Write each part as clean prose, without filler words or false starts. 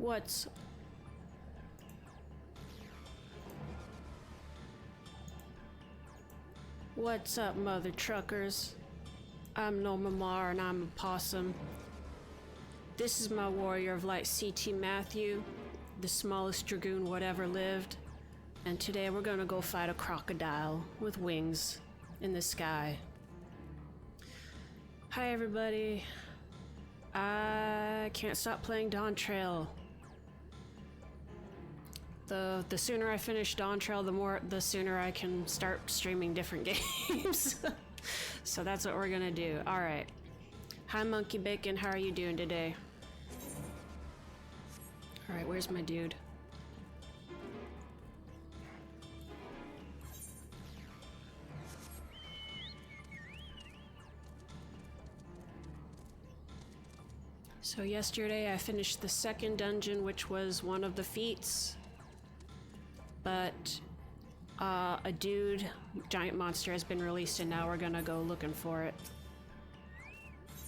What's up, mother truckers? I'm No Mamar and I'm a Possum. This is my warrior of light, CT Matthew, the smallest dragoon whatever lived. And today we're gonna go fight a crocodile with wings in the sky. Hi everybody. I can't stop playing Dawntrail. The sooner I finish Dawntrail, the sooner I can start streaming different games. So that's what we're gonna do. Alright. Hi Monkey Bacon, how are you doing today? Alright, where's my dude? So yesterday I finished the second dungeon, which was one of the feats. But a giant monster has been released and now we're gonna go looking for it.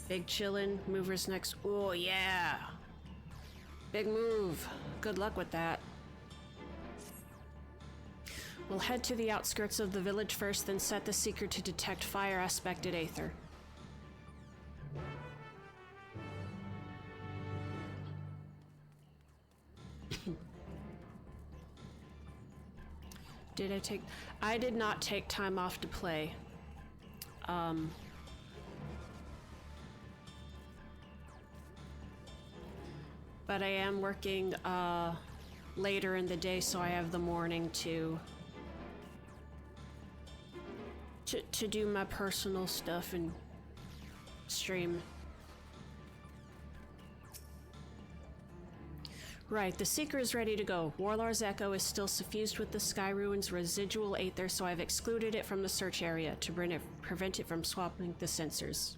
Big chillin', movers next. Oh yeah! Big move. Good luck with that. We'll head to the outskirts of the village first, then set the seeker to detect fire aspected aether. I did not take time off to play. But I am working later in the day, so I have the morning to do my personal stuff and stream. Right, the Seeker is ready to go. Warlord's Echo is still suffused with the Sky Ruins residual aether, so I've excluded it from the search area to prevent it from swapping the sensors.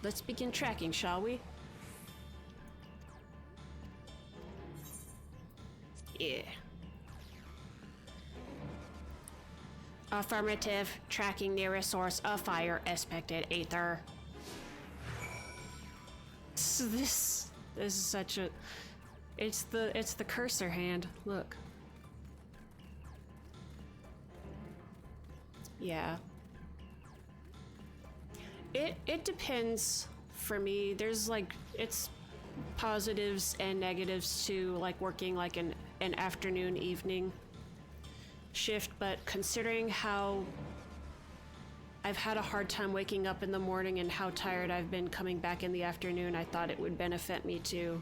Let's begin tracking, shall we? Yeah. Affirmative. Tracking nearest source of fire aspected aether. So this is such a... It's the cursor hand. Look. Yeah. It depends for me. There's like, it's positives and negatives to like working like an afternoon evening shift, but considering how I've had a hard time waking up in the morning and how tired I've been coming back in the afternoon, I thought it would benefit me to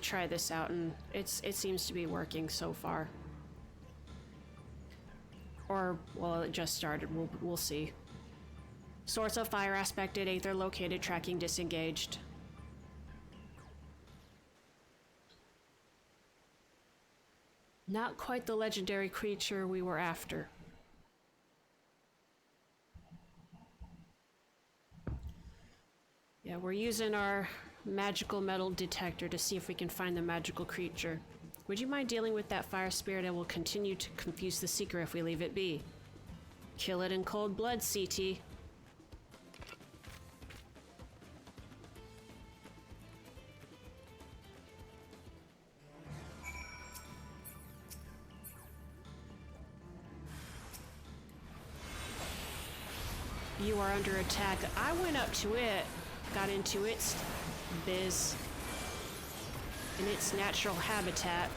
try this out, and it seems to be working so far. Or, well, it just started. We'll see. Source of fire aspected aether located, tracking disengaged. Not quite the legendary creature we were after. Yeah, we're using our magical metal detector to see if we can find the magical creature. Would you mind dealing with that fire spirit? I will continue to confuse the seeker if we leave it be. Kill it in cold blood, CT. You are under attack. I went up to it, got into its biz in its natural habitat.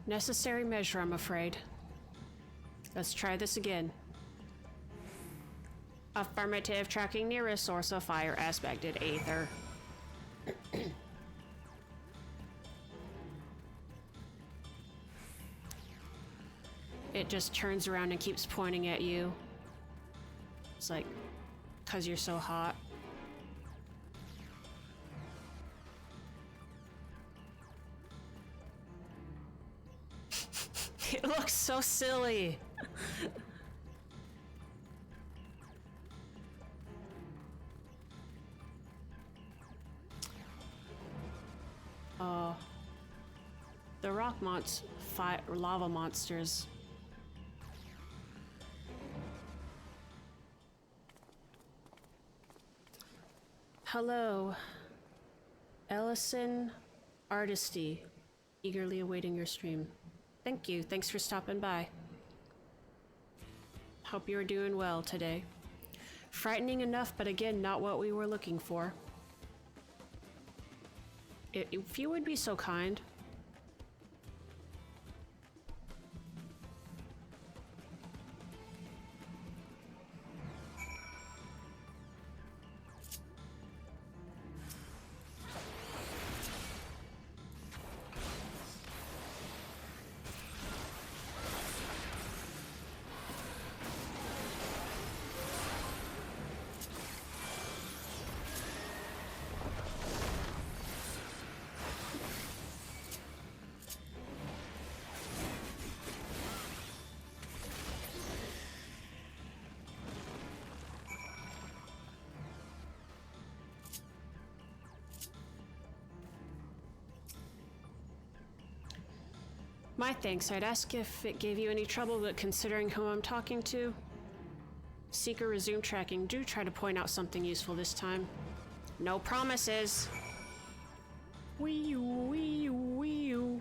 Necessary measure, I'm afraid. Let's try this again. Affirmative, tracking nearest source of fire aspected aether. It just turns around and keeps pointing at you. It's like, 'cause you're so hot. It looks so silly. the lava monsters. Hello, Ellison Artisty. Eagerly awaiting your stream. Thank you. Thanks for stopping by. Hope you're doing well today. Frightening enough, but again, not what we were looking for. If you would be so kind. My thanks. I'd ask if it gave you any trouble, but considering who I'm talking to... Seeker, resume tracking. Do try to point out something useful this time. No promises. Wee-oo, wee-oo, wee-oo.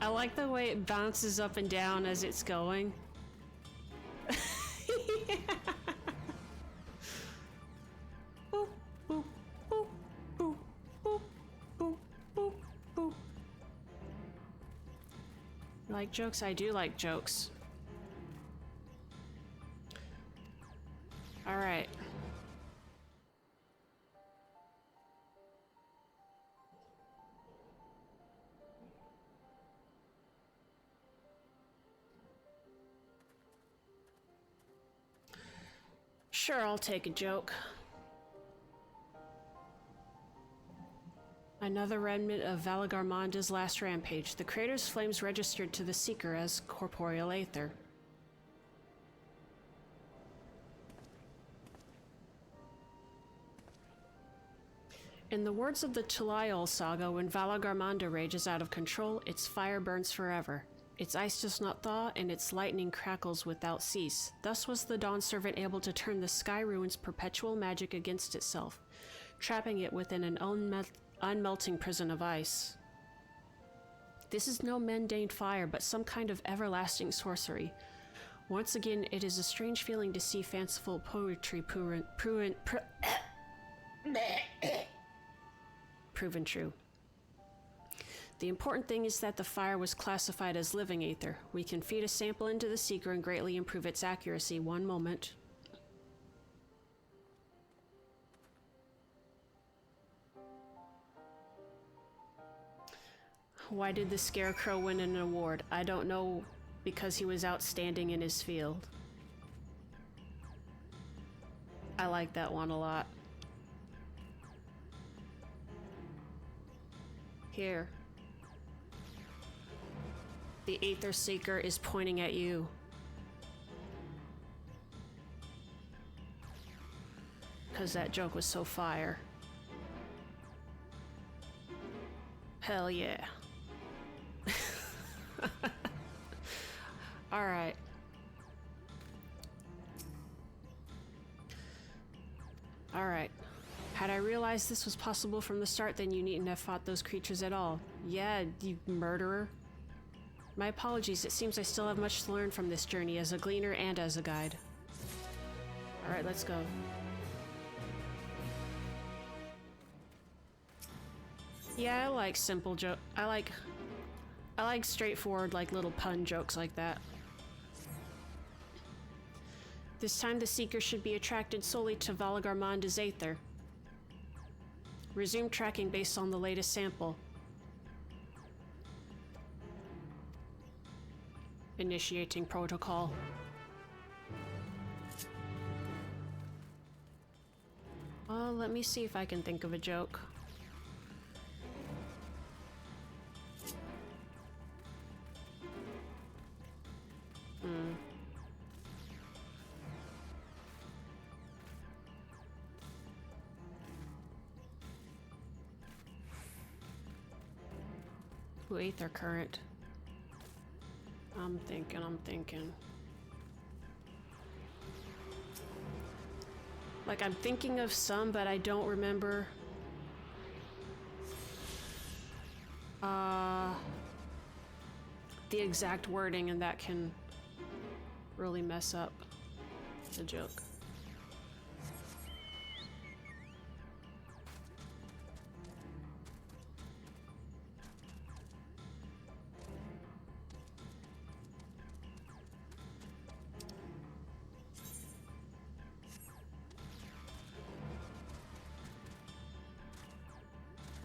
I like the way it bounces up and down as it's going. Yeah. Boop, boop, boop, boop, boop, boop, boop, boop. Like jokes? I do like jokes. All right. Sure, I'll take a joke. Another remnant of Valagarmanda's last rampage. The crater's flames registered to the Seeker as corporeal aether. In the words of the Tulayol saga, when Valagarmanda rages out of control, its fire burns forever. Its ice does not thaw, and its lightning crackles without cease. Thus was the Dawn Servant able to turn the Sky Ruin's perpetual magic against itself, trapping it within an unmelting prison of ice. This is no mundane fire, but some kind of everlasting sorcery. Once again, it is a strange feeling to see fanciful poetry proven true. The important thing is that the fire was classified as living aether. We can feed a sample into the Seeker and greatly improve its accuracy. One moment. Why did the Scarecrow win an award? I don't know, because he was outstanding in his field. I like that one a lot. Here. The Aether Seeker is pointing at you. Because that joke was so fire. Hell yeah. Alright. Alright. Had I realized this was possible from the start, then you needn't have fought those creatures at all. Yeah, you murderer. My apologies, it seems I still have much to learn from this journey as a gleaner and as a guide. Alright, let's go. Yeah, I like simple joke. I like straightforward, like little pun jokes like that. This time the Seeker should be attracted solely to Valagarmanda's aether. Resume tracking based on the latest sample. Initiating protocol. Let me see if I can think of a joke. Ooh, Aether Current. I'm thinking. Like, I'm thinking of some, but I don't remember. The exact wording, and that can really mess up the joke.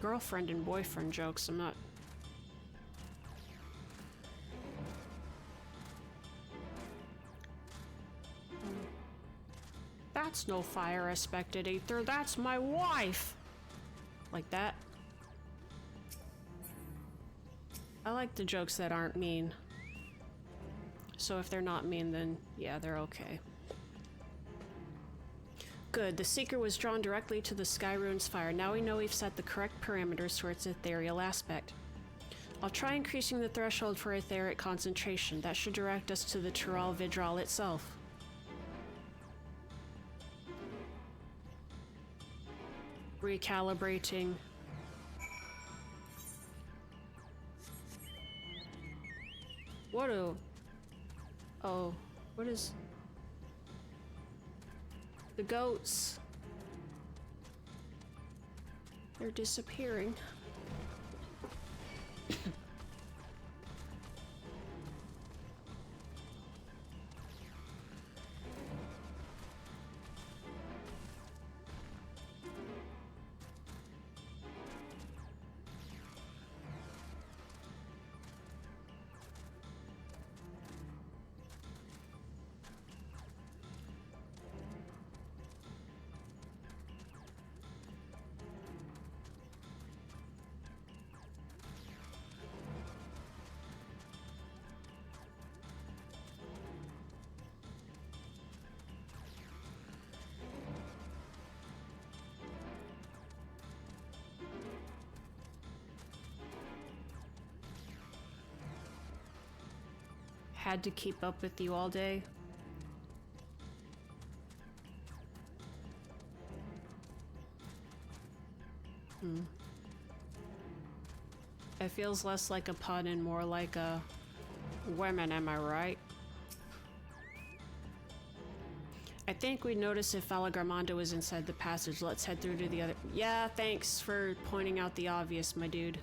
Girlfriend and boyfriend jokes, I'm not... That's no fire aspected Aether, that's my wife! Like that. I like the jokes that aren't mean. So if they're not mean, then yeah, they're okay. Good, the Seeker was drawn directly to the Sky Rune's fire. Now we know we've set the correct parameters for its ethereal aspect. I'll try increasing the threshold for etheric concentration. That should direct us to the Tural Vidral itself. Recalibrating. What a... Oh, what is... The goats. They're disappearing. Had to keep up with you all day. It feels less like a pun and more like a women, am I right? I think we'd notice if Valagarmanda was inside the passage. Let's head through to the other... Yeah, thanks for pointing out the obvious, my dude.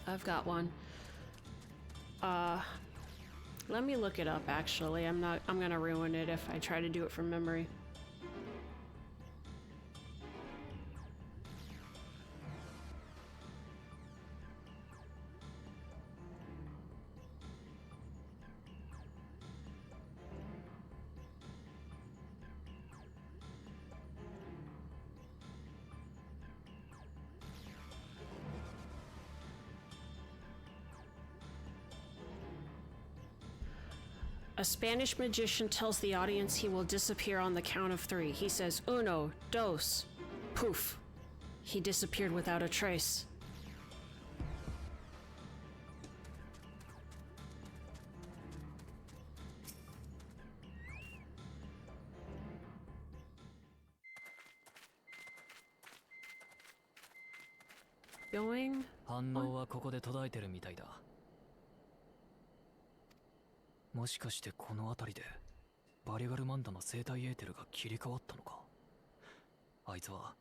I've got one. Let me look it up actually. I'm gonna ruin it if I try to do it from memory. A Spanish magician tells the audience he will disappear on the count of 3. He says, uno, dos, poof. He disappeared without a trace. Going? 反応はここで途絶えてるみたいだ。もしかしてこの辺りでバリガルマンダの生体エーテルが切り替わったのか。あいつは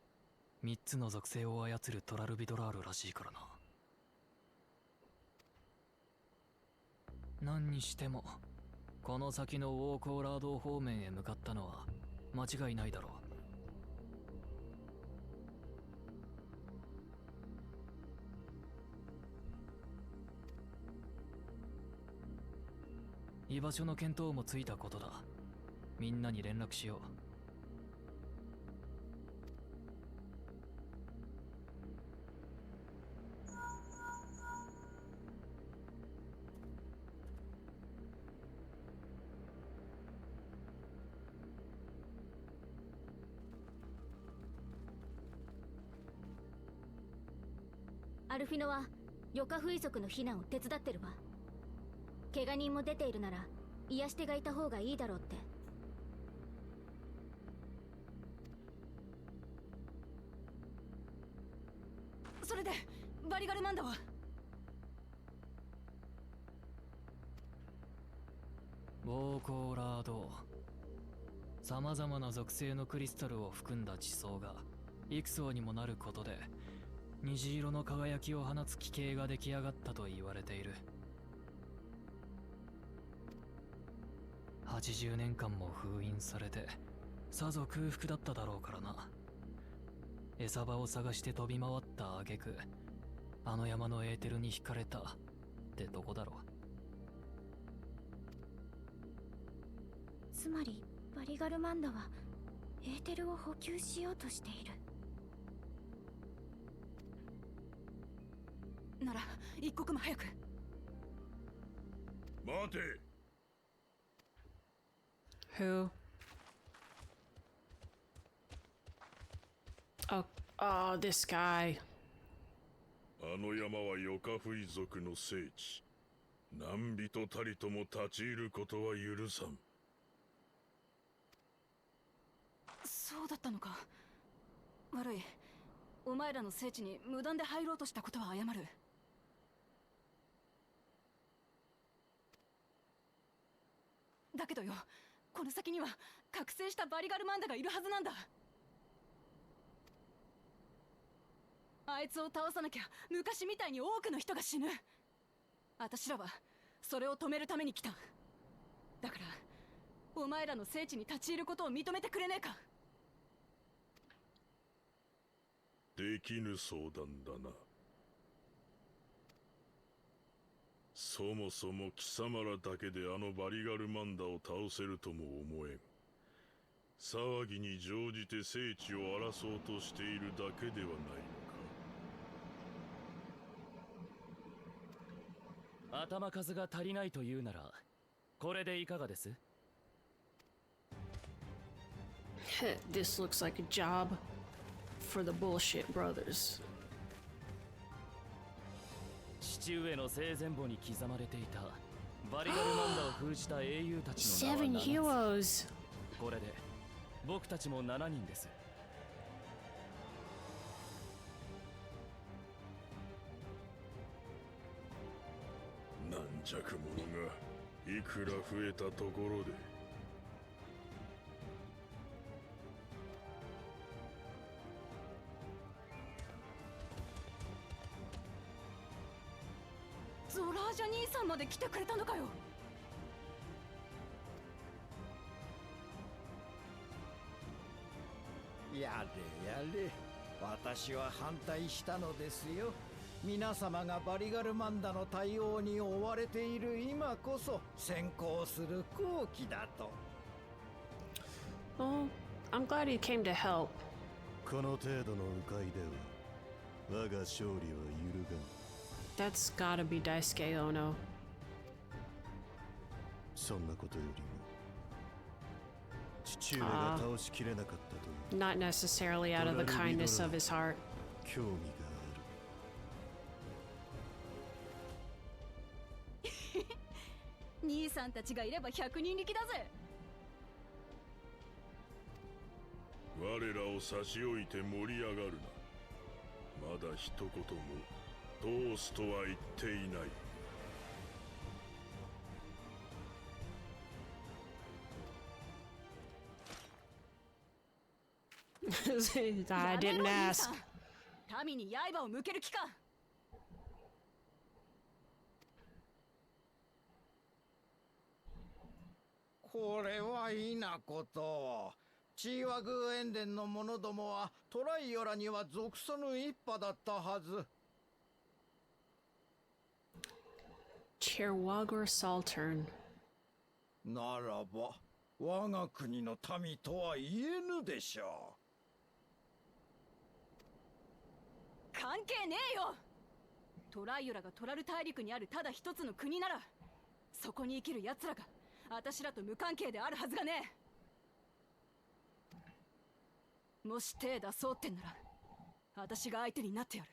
3つの属性を操るトラルビドラールらしいからな。何にしてもこの先のウォーコーラード方面へ向かったのは間違いないだろう。居場所の見当もついたことだ。みんなに連絡しよう。アルフィノはヨカフイ族の避難を手伝ってるわ。怪我人も出ているなら癒し手がいた方がいいだろうって。それでバリガルマンダは？ボーコーラード。さまざまな属性のクリスタルを含んだ地層が幾層にもなることで虹色の輝きを放つ奇形が出来上がったと言われている。80年間も封印されてさぞ空腹だっただろうからな。餌場を探して飛び回った挙句、あの山のエーテルに惹かれたってとこだろう。つまりバリガルマンダはエーテルを補給しようとしている。なら一刻も早く。待て。Who? Oh, this guy. あの山はヨカフイ族の聖地。何人たりとも立ち入ることは許さん。そうだったのか。悪い。お前らの聖地に無断で入ろうとしたことは謝る。だけどよ、この先には覚醒したバリガルマンダがいるはずなんだ。あいつを倒さなきゃ昔みたいに多くの人が死ぬ。私らはそれを止めるために来た。だからお前らの聖地に立ち入ることを認めてくれねえか。できぬ相談だな。そもそも貴様らだけであのバリガルマンダを倒せるとも思えん。騒ぎに乗じて聖地を争そうとしているだけではないのか。頭数が足りないというならこれでいかがです？ This looks like a job for the bullshit brothers. 父上の生前簿に刻まれていたバリガルマンダを封じた英雄たちの名は7 7つ。 heroes. これで僕たちも7人です。軟弱者がいくら増えたところで。ゾラージャ兄さんまで来てくれたのかよ。やれやれ、私は反対したのですよ。皆様がバリガルマンダの対応に追われている今こそ先行する好機だと。Well, I'm glad he came to help. この程度の迂回では我が勝利は揺るがん。That's gotta be Daisuke Ono. そんなことよりも父上が倒しきれなかったという Not necessarily out of the kindness of his heart. 興味が兄さんたちがいれば100人力だぜ。我らを差し置いて盛り上がるな。まだ一言も通すとは言っていない。I didn't ask. 民に刃を向ける気か。これはいいなこと。チーワグーエンデンの者どもはトライオラには属さぬ一派だったはず。Cherwagor Saltern. ならば我が国の民とは言えぬでしょ関係ねえよ。トライオラがトラル大陸にあるただ一つの国なら、そこに生きる奴らが私らと無関係であるはずがねえ。もし手出そうってんなら私が相手になってやる。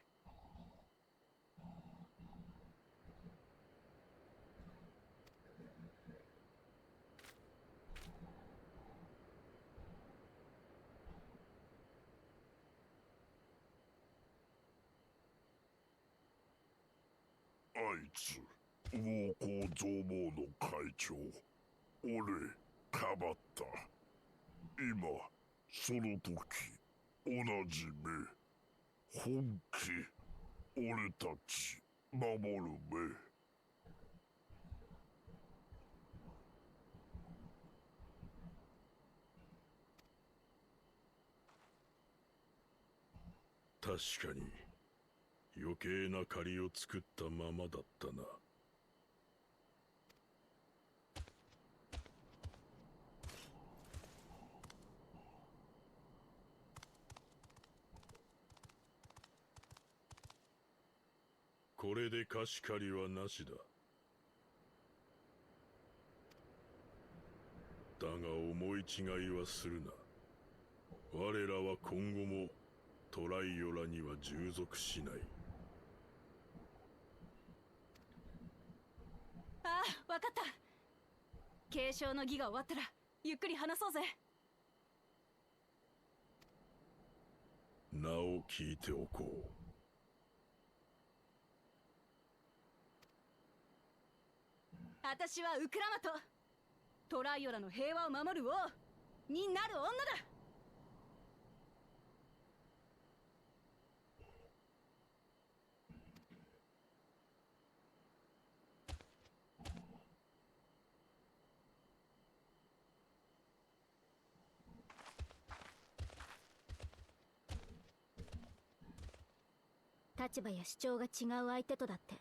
あいつ倭寇増毛の会長、俺かばった。今その時同じ目、本気俺たち守る目。確かに余計な借りを作ったままだったな。これで貸し借りはなしだ。だが思い違いはするな。我らは今後もトライオラには従属しない。ああ、わかった。継承の儀が終わったらゆっくり話そうぜ。名を聞いておこう。私はウクラマト、トライオラの平和を守る王になる女だ。立場や主張が違う相手とだって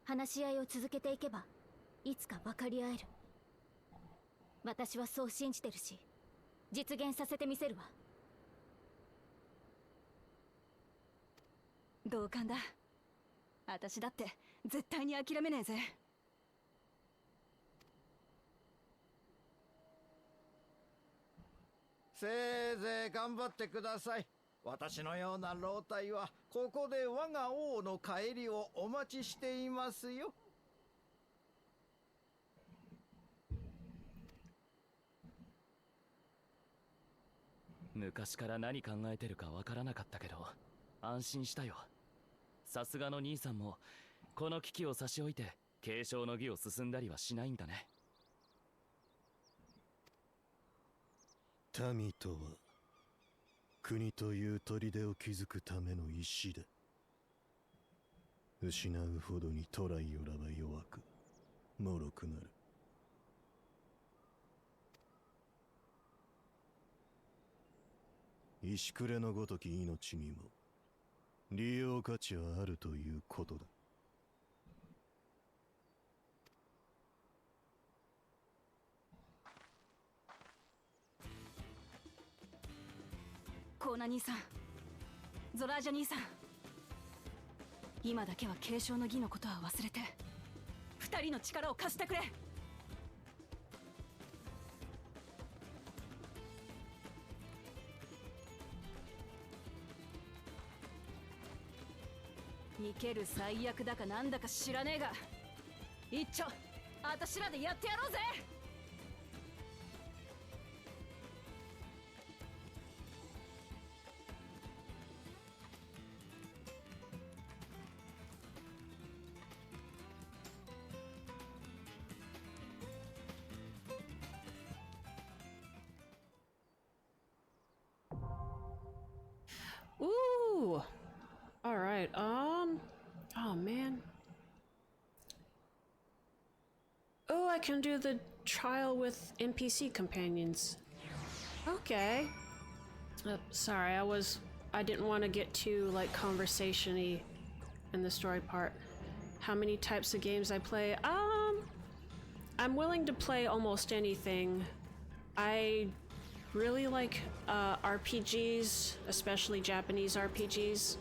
話し合いを続けていけばいつか分かり合える。私はそう信じてるし、実現させてみせるわ。同感だ。私だって絶対に諦めねえぜ。せいぜい頑張ってください。私のような老体はここで我が王の帰りをお待ちしていますよ。昔から何考えてるかわからなかったけど安心したよ。さすがの兄さんもこの危機を差し置いて継承の儀を進んだりはしないんだね。民とは国という砦を築くための石だ。失うほどにトライオラは弱く脆くなる。石くれのごとき命にも利用価値はあるということだ。コーナ兄さん、ゾラージャ兄さん、今だけは継承の儀のことは忘れて二人の力を貸してくれ。逃げる最悪だかなんだか知らねえが一丁あたしらでやってやろうぜ。Ooh. All right. Oh man. Oh, I can do the trial with NPC companions. Okay. Sorry, I didn't want to get too like conversation-y in the story part. How many types of games I play? I'm willing to play almost anything. I really like RPGs, especially Japanese RPGs.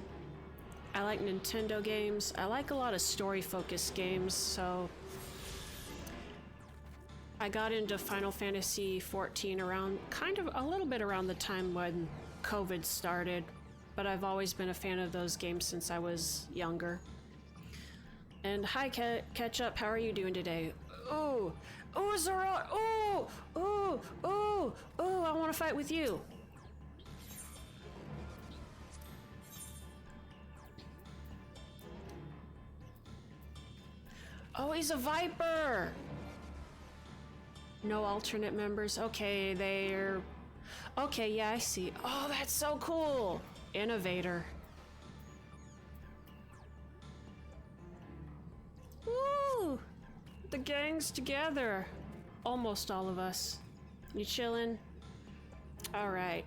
I like Nintendo games. I like a lot of story-focused games, so I got into Final Fantasy 14 around kind of a little bit around the time when COVID started, but I've always been a fan of those games since I was younger. And hi, Ketchup, how are you doing today? Oh, oh, Zora! Oh, oh, oh, oh! I want to fight with you. Oh, he's a Viper! No alternate members? Okay, they're... Okay, yeah, I see. Oh, that's so cool! Innovator. Woo! The gang's together. Almost all of us. You chillin'? Alright.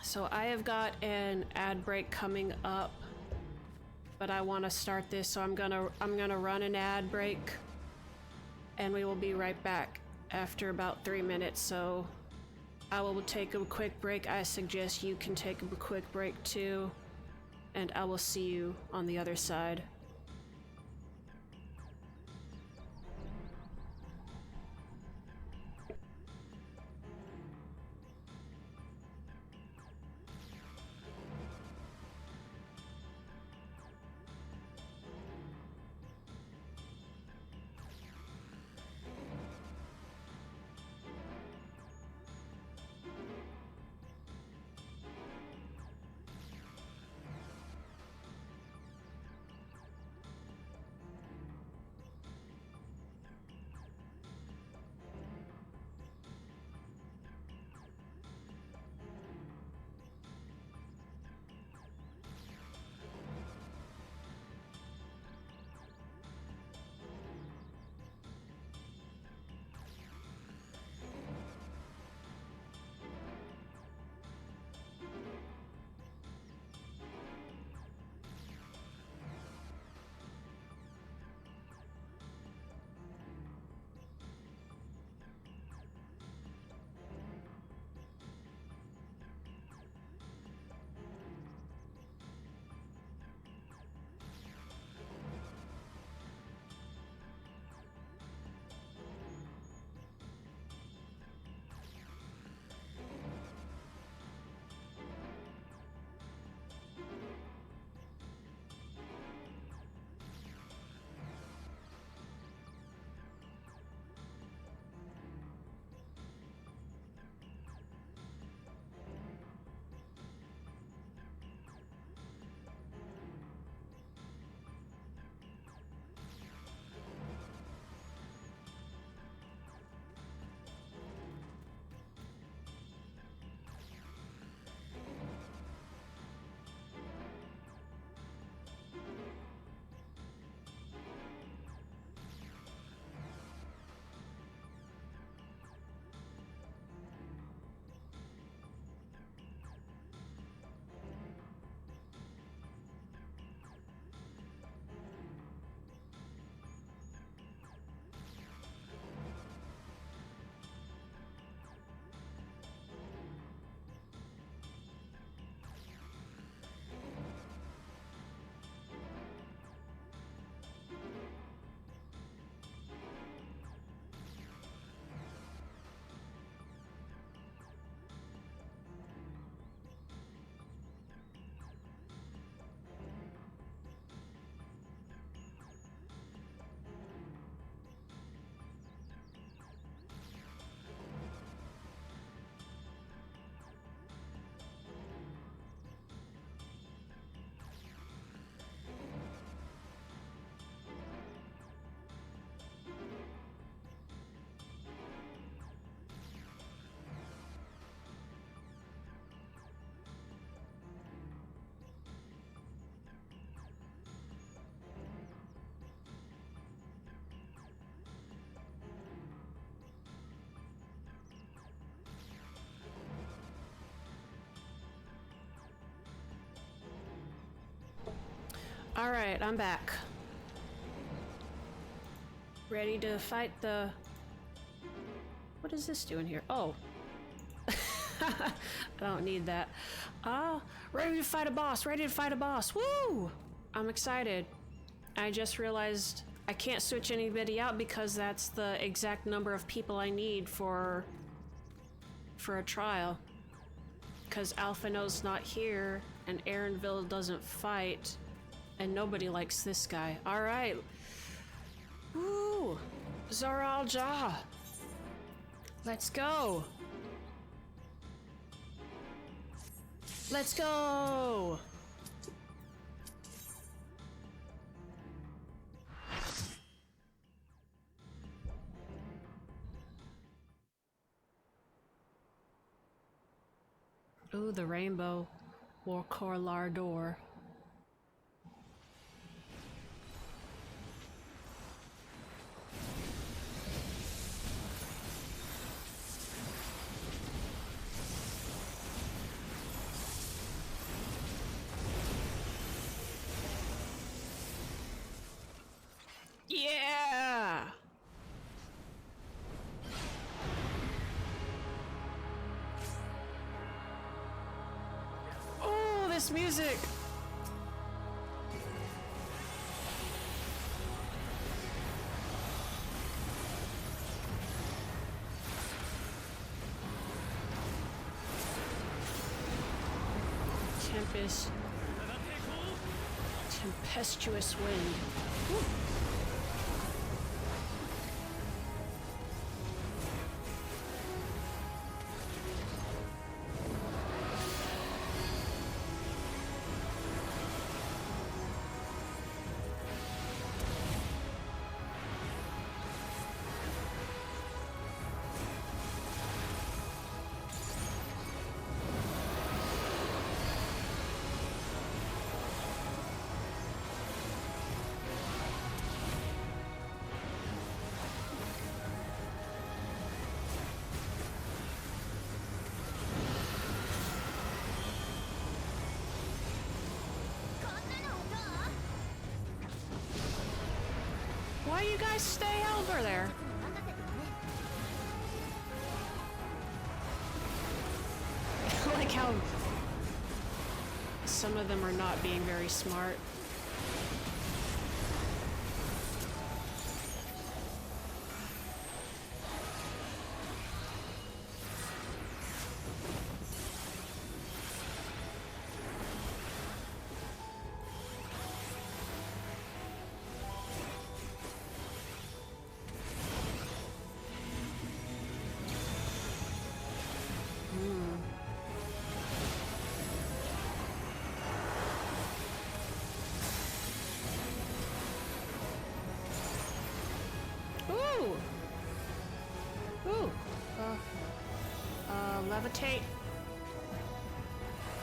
So I have got an ad break coming up, but I want to start this, so I'm gonna run an ad break, and we will be right back after about 3 minutes. So I will take a quick break. I suggest you can take a quick break too, and I will see you on the other side. All right, I'm back. Ready to fight the... What is this doing here? Oh. I don't need that. Ready to fight a boss. Ready to fight a boss. Woo! I'm excited. I just realized I can't switch anybody out because that's the exact number of people I need for a trial. Because Alphino's not here and Aaronville doesn't fight and nobody likes this guy. All right. Woo! Zoral Jaw. Let's go. Let's go. Ooh, the rainbow. Warcor Lardor. Yeah! Oh, this music! Tempestuous wind. Woo. Why you guys stay over there? I like how some of them are not being very smart. Levitate.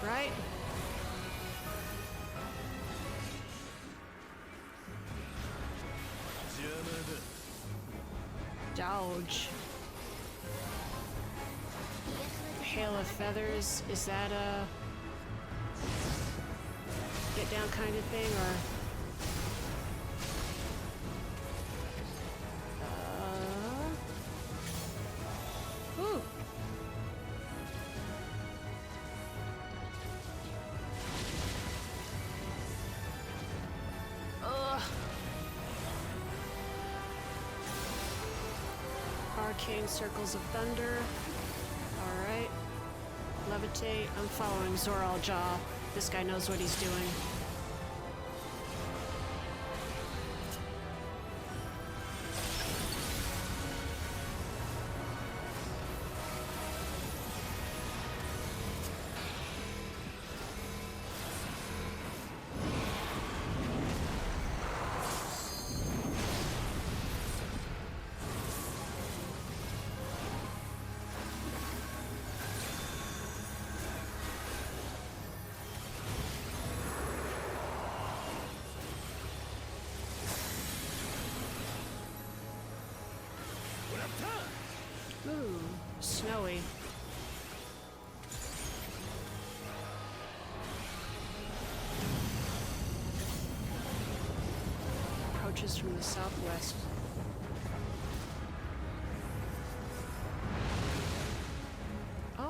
Right? Dodge. Hail of feathers. Is that a get down kind of thing, or? Ooh. Arcane circles of thunder. Alright. Levitate. I'm following Zoral Jaw. This guy knows what he's doing. Ooh, snowy. Approaches from the southwest.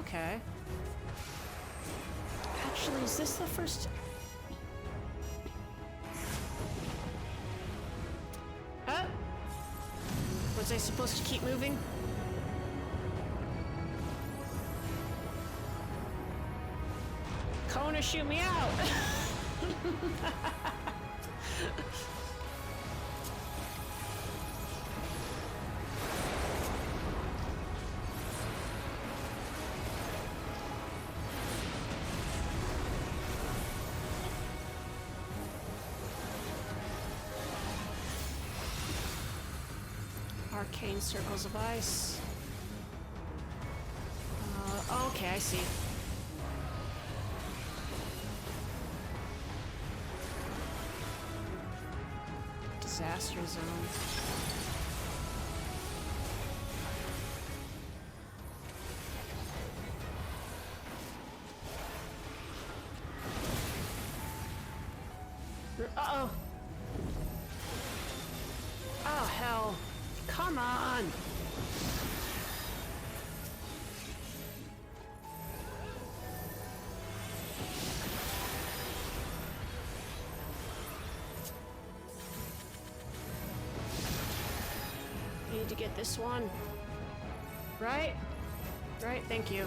Okay. Actually, is this the first? Huh? Was I supposed to keep moving? Kona, shoot me out! Arcane circles of ice. Okay, I see. Disaster zone. Uh-oh. Oh, hell. Come on. Need to get this one. Right? Right, thank you.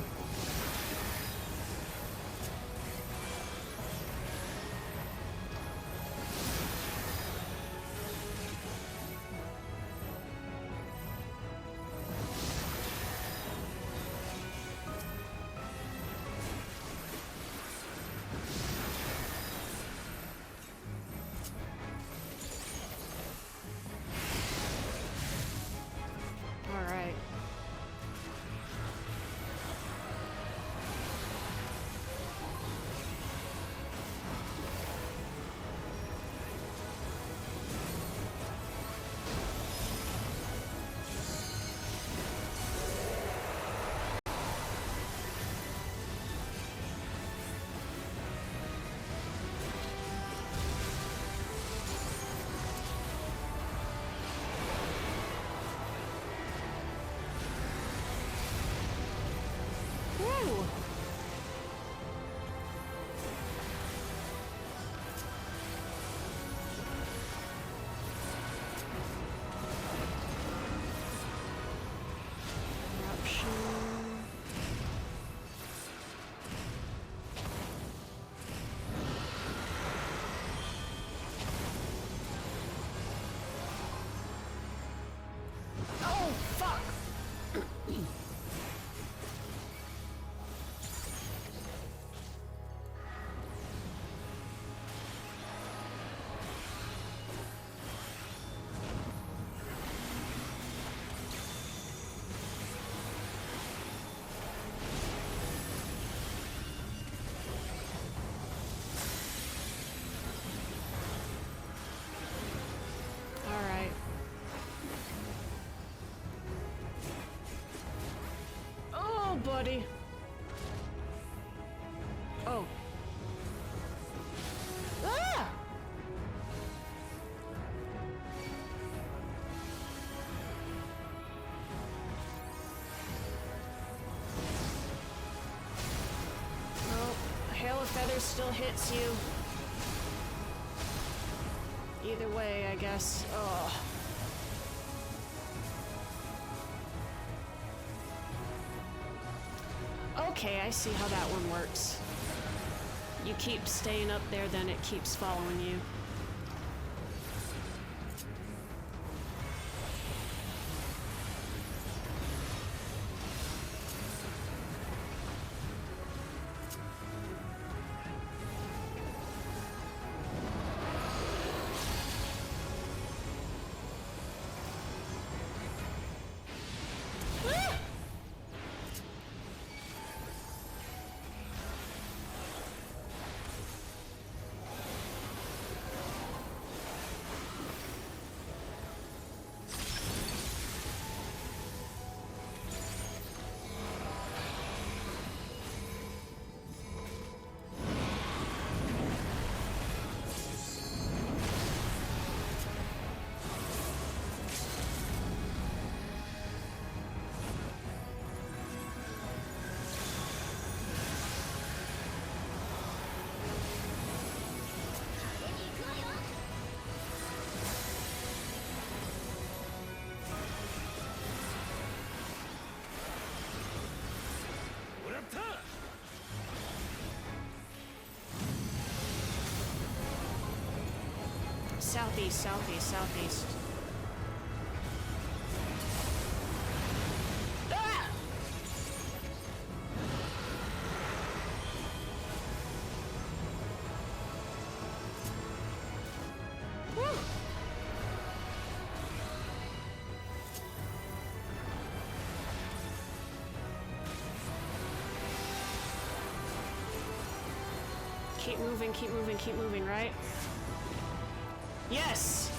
Woo! Oh, fuck! Alright. Oh, buddy. Oh. Ah! Oh, a hail of feathers still hits you. Either way, I guess. Oh. Okay, I see how that one works. You keep staying up there, then it keeps following you. southeast, southeast, southeast. Ah! Woo! Keep moving, keep moving, keep moving, right? Yes!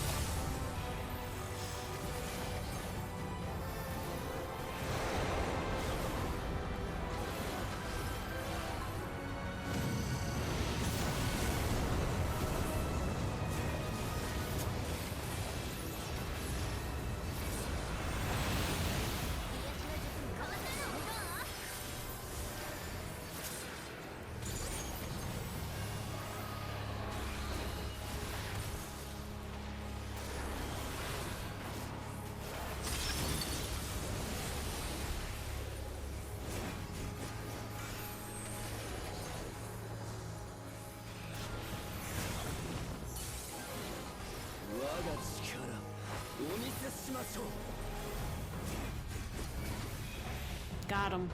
Got him.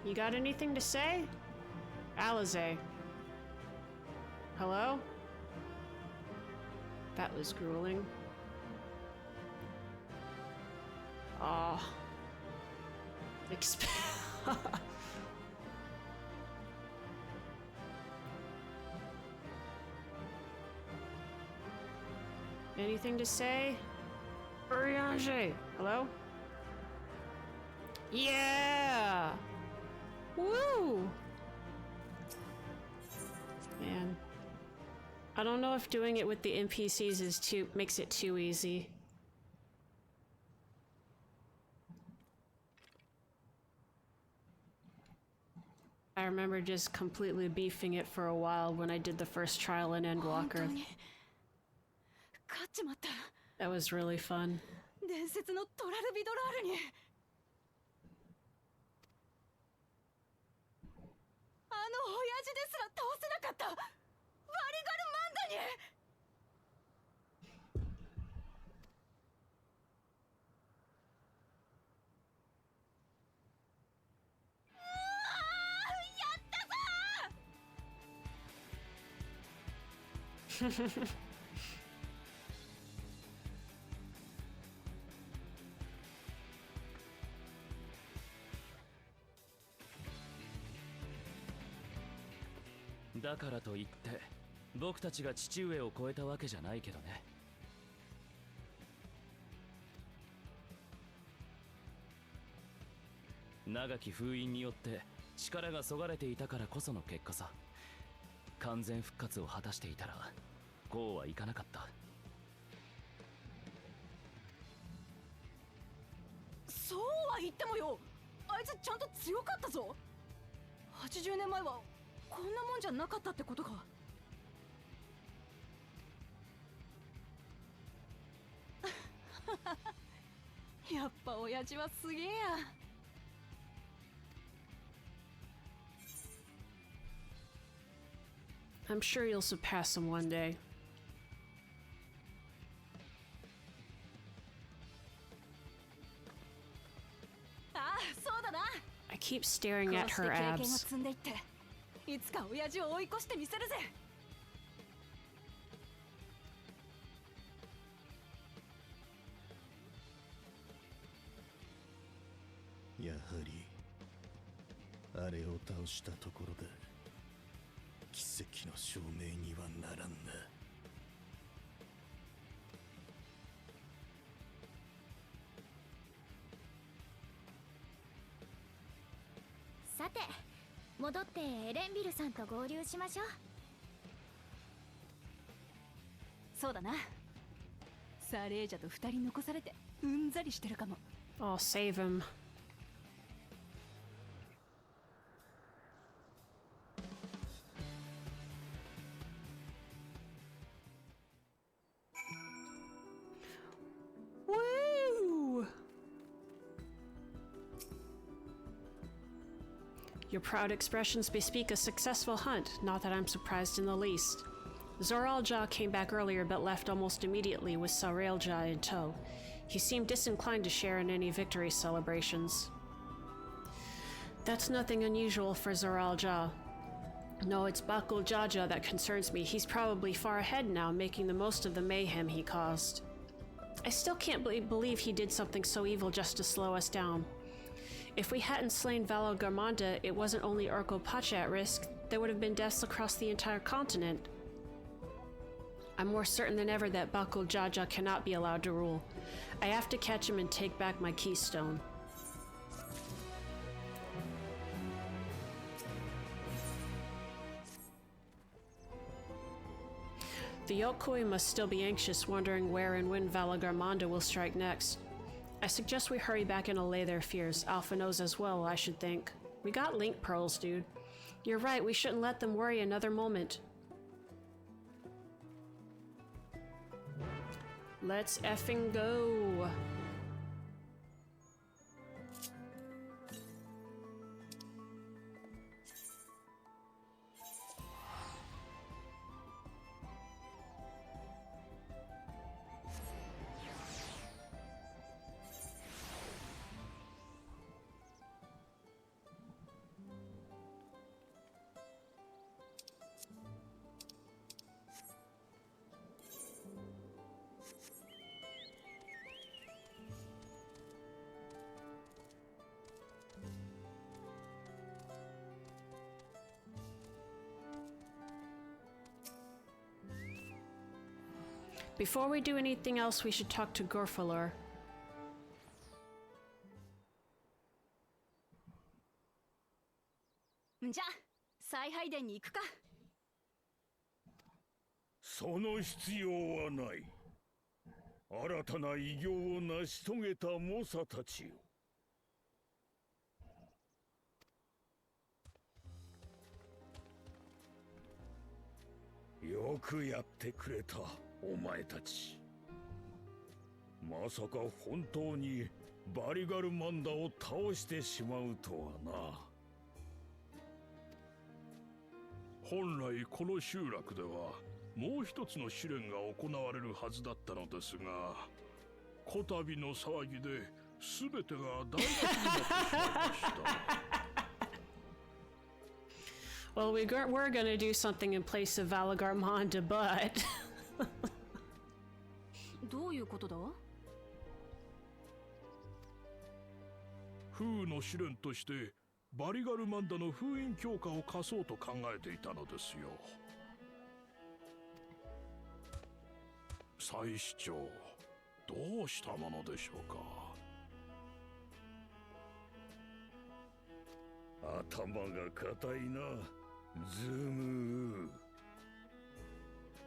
You got anything to say? Alize. Hello? That was grueling. Aw. Anything to say? Urianger. Hello? Yeah! Woo! Man. I don't know if doing it with the NPCs makes it too easy. I remember just completely beefing it for a while when I did the first trial in Endwalker. That was really fun.だからといって僕たちが父上を超えたわけじゃないけどね。長き封印によって力がそがれていたからこその結果さ。完全復活を果たしていたらこうはいかなかった。そうは言ってもよ、あいつちゃんと強かったぞ。80年前はこんなもんじゃなかったってことか。やっぱ親父はすげえや。I'm sure you'll surpass him one day. I keep staring at her abs. いつか親父を追い越してみせるぜ。やはりあれを倒したところで奇跡の証明にはならんな。さて、戻ってエレンビルさんと合流しましょう。そうだな。サーレージャと二人残されてうんざりしてるかも。 I'll save him. Woo! Your proud expressions bespeak a successful hunt, not that I'm surprised in the least. Zoralja came back earlier but left almost immediately with Sarailja in tow. He seemed disinclined to share in any victory celebrations. That's nothing unusual for Zoralja. No, it's Bakul Jaja that concerns me. He's probably far ahead now, making the most of the mayhem he caused. I still can't believe he did something so evil just to slow us down. If we hadn't slain Valagarmanda, it wasn't only Urko Pacha at risk, there would have been deaths across the entire continent. I'm more certain than ever that Bakul Jaja cannot be allowed to rule. I have to catch him and take back my keystone. The Yokoi must still be anxious, wondering where and when Valagarmanda will strike next. I suggest we hurry back and allay their fears. Alpha knows as well, I should think. We got link pearls, dude. You're right, we shouldn't let them worry another moment. Let's effing go. Before we do anything else, we should talk to Gorfalor. んじゃ、采配殿に行くか。その必要はない。新たな偉業を成し遂げた猛者たちよ。よくやってくれた、お前たち。まさか本当にバリガルマンダを倒してしまうとはな。本来この集落ではもう一つの試練が行われるはずだったのですが、こたびの騒ぎで全てが台無しになってしまいました。Well, we're gonna do something in place of Valagarmanda, but... どういうことだ？風の試練としてバリガルマンダの封印強化を課そうと考えていたのですよ。祭司長、どうしたものでしょうか。頭が固いな、ズム。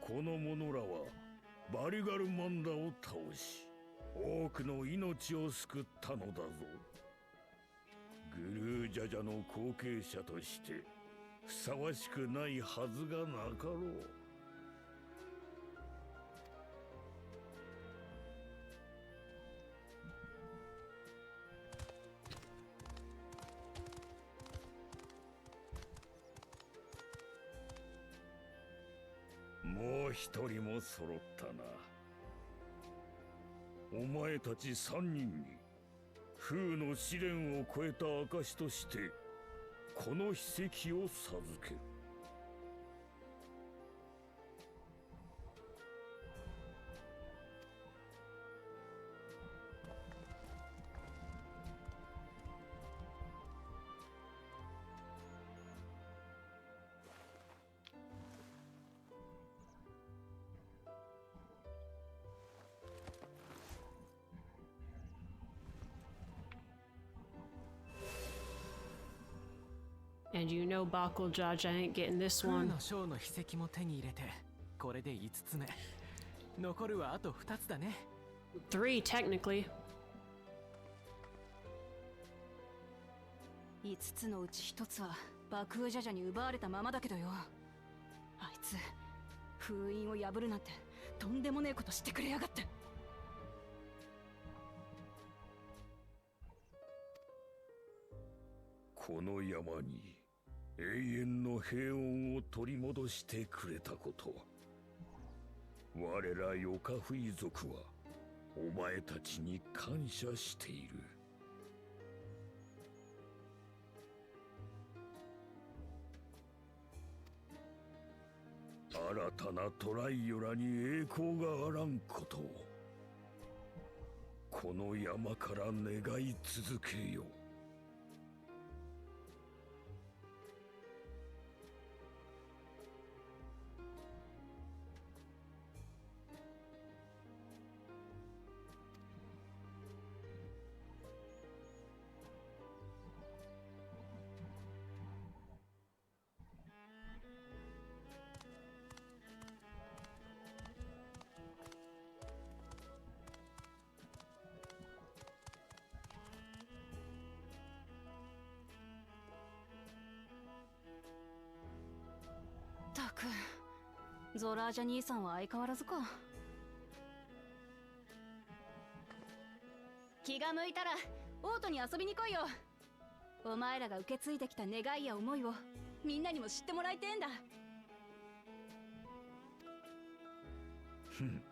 この者らはバリガルマンダを倒し、多くの命を救ったのだぞ。グルージャジャの後継者としてふさわしくないはずがなかろう。もう一人も揃ったな。お前たち3人に風の試練を超えた証としてこの秘跡を授ける。And you know Bakul Jaja ain't getting this one. の章の秘跡も手に入れて、これで5つ目。残るはあと2つだね。 3 technically. 5つのうち1つは爆風ジャジャに奪われたままだけどよ。あいつ封印を破るなんてとんでもねえことしてくれやがって。この山に永遠の平穏を取り戻してくれたこと、我らヨカフイ族はお前たちに感謝している。新たなトライオラに栄光があらんことをこの山から願い続けよ。ったく、ゾラージャ兄さんは相変わらずか。気が向いたらオートに遊びに来いよ。お前らが受け継いできた願いや思いをみんなにも知ってもらいてえんだ。ふん、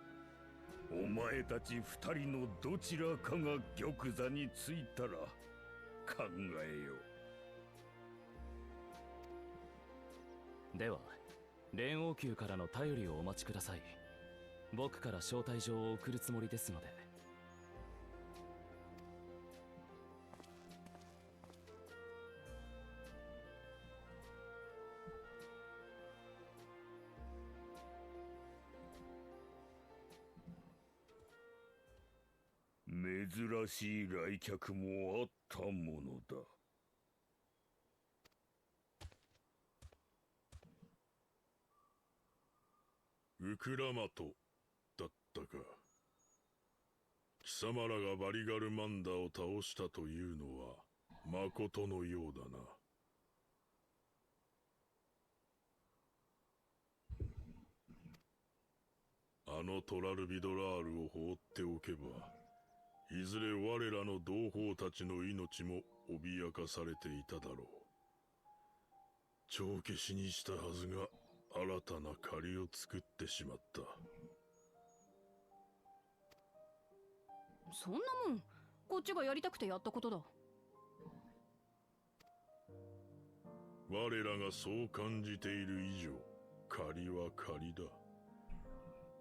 お前たち二人のどちらかが玉座についたら考えよう。では連王宮からの頼りをお待ちください。僕から招待状を送るつもりですので。珍しい来客もあったものだ。ウクラマトだったか。貴様らがバリガルマンダを倒したというのはまことのようだな。あのトラルビドラールを放っておけば、いずれ我らの同胞たちの命も脅かされていただろう。帳消しにしたはずが新たな借りを作ってしまった。そんなもんこっちがやりたくてやったことだ。我らがそう感じている以上、借りは借りだ。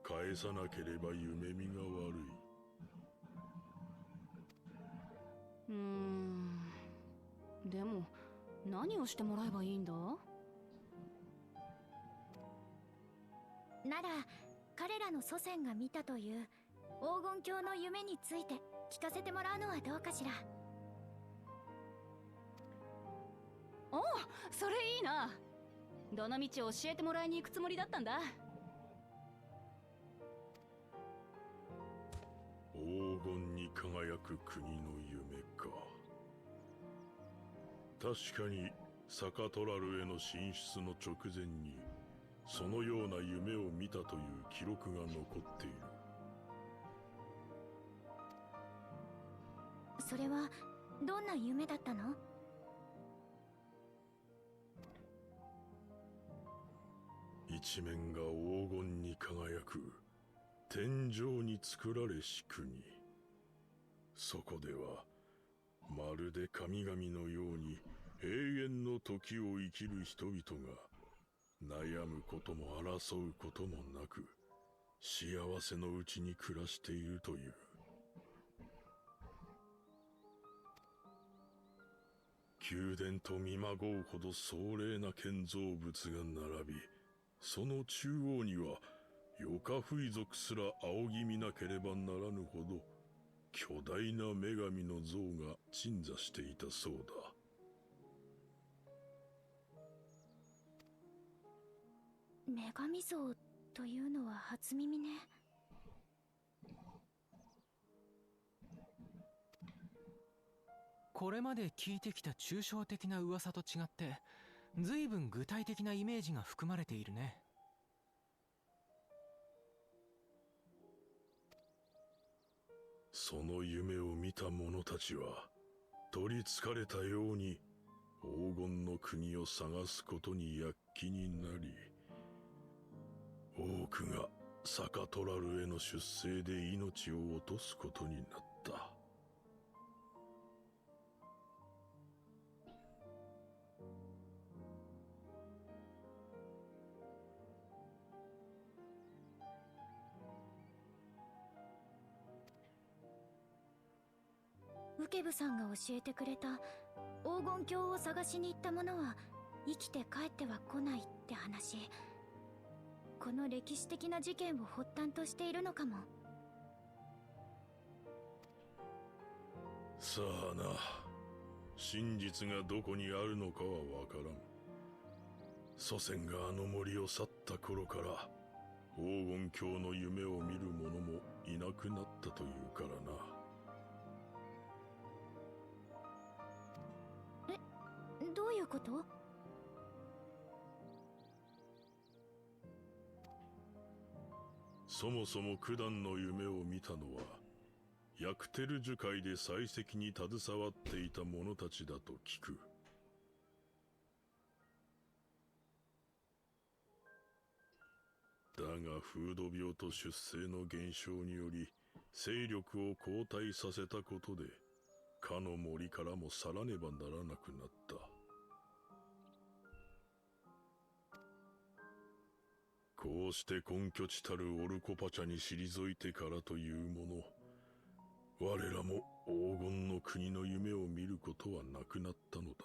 返さなければ夢見が悪い。でも何をしてもらえばいいんだ。なら彼らの祖先が見たという黄金鏡の夢について聞かせてもらうのはどうかしら。おお、それいいな。どの道教えてもらいに行くつもりだったんだ。黄金に輝く国の夢か。確かにサカトラルへの進出の直前にそのような夢を見たという記録が残っている。それはどんな夢だったの？一面が黄金に輝く天井に作られし国。そこではまるで神々のように永遠の時を生きる人々が悩むことも争うこともなく幸せのうちに暮らしているという。宮殿と見まごうほど壮麗な建造物が並び、その中央にはヨカフイ族すら仰ぎ見なければならぬほど巨大な女神の像が鎮座していたそうだ。女神像というのは初耳ね。これまで聞いてきた抽象的な噂と違って随分具体的なイメージが含まれているね。その夢を見た者たちは取りつかれたように黄金の国を探すことに躍起になり、多くがサカトラルへの出征で命を落とすことになった。ウケブさんが教えてくれた黄金鏡を探しに行った者は生きて帰っては来ないって話、この歴史的な事件を発端としているのかも。さあな、真実がどこにあるのかはわからん。祖先があの森を去った頃から黄金鏡の夢を見る者もいなくなったというからな。どういうこと？そもそも九段の夢を見たのはヤクテル樹海で採石に携わっていた者たちだと聞く。だが風土病と出生の減少により勢力を後退させたことでかの森からも去らねばならなくなった。こうして根拠地たるオルコパチャに退いてからというもの、我らも黄金の国の夢を見ることはなくなったのだ。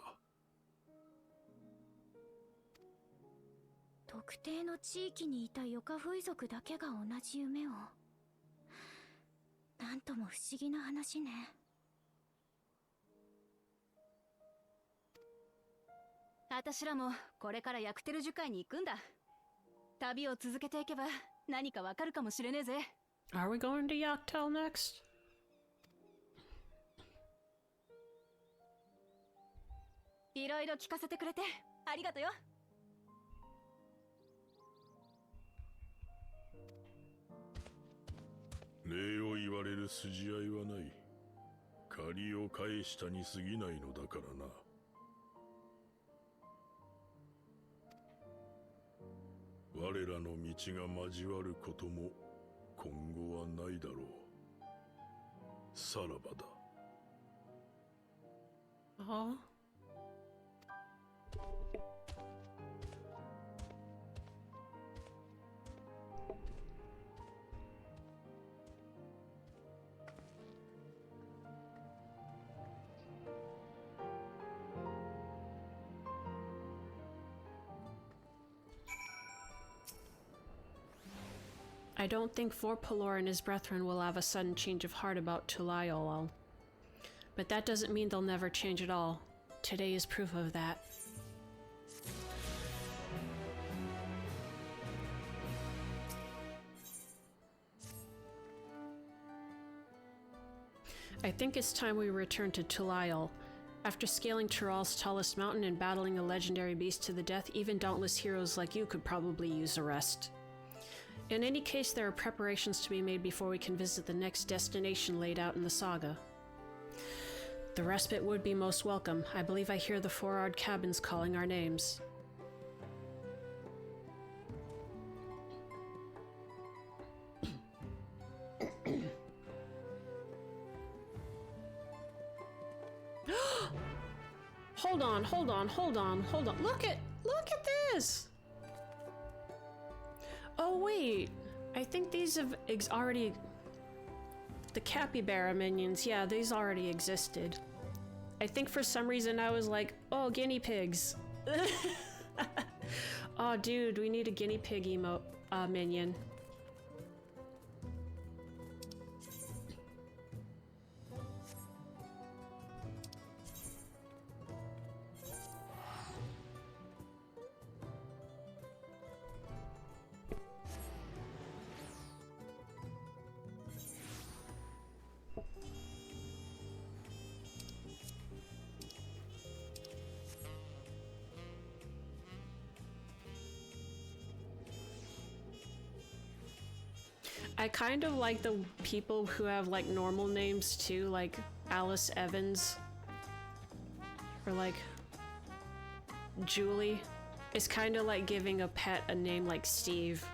特定の地域にいたヨカフイ族だけが同じ夢を。なんとも不思議な話ね。私らもこれからヤクテル樹海に行くんだ。旅を続けていけば何かわかるかもしれねえぜ。Are we going to Yaktel next? いろいろ聞かせてくれてありがとよ。礼を言われる筋合いはない。借りを返したに過ぎないのだからな。我らの道が交わることも今後はないだろう。さらばだ。Oh. I don't think Vorpalor and his brethren will have a sudden change of heart about Tulayolal. But that doesn't mean they'll never change at all. Today is proof of that. I think it's time we return to Tulayol. After scaling Tural's tallest mountain and battling a legendary beast to the death, even dauntless heroes like you could probably use a rest. In any case, there are preparations to be made before we can visit the next destination laid out in the saga. The respite would be most welcome. I believe I hear the Forard cabins calling our names. Hold on. Look at this! Oh wait, I think these have already... The capybara minions, yeah, these already existed. I think for some reason I was like, oh, guinea pigs. Oh dude, we need a guinea pig minion. I kind of like the people who have like normal names too, like Alice Evans. Or like Julie. It's kind of like giving a pet a name like Steve.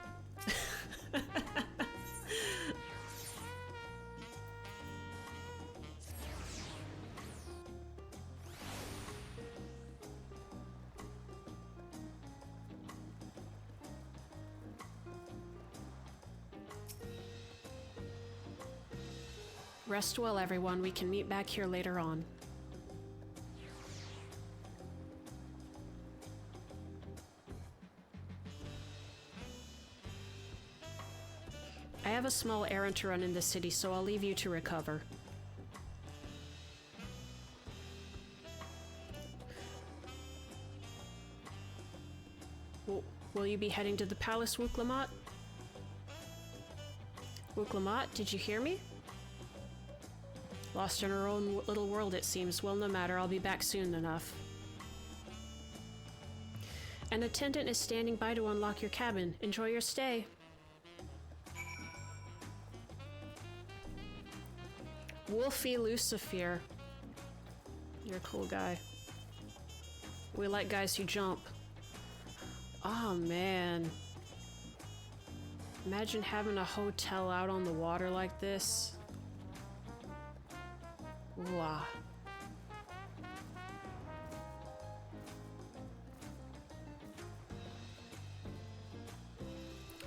Rest well, everyone. We can meet back here later on. I have a small errand to run in the city, so I'll leave you to recover. Will you be heading to the palace, Wooklamat? Wooklamat, did you hear me? Lost in her own little world, it seems. Well, no matter, I'll be back soon enough. An attendant is standing by to unlock your cabin. Enjoy your stay. Wolfie Lucifer. You're a cool guy. We like guys who jump. Oh man. Imagine having a hotel out on the water like this. Wow.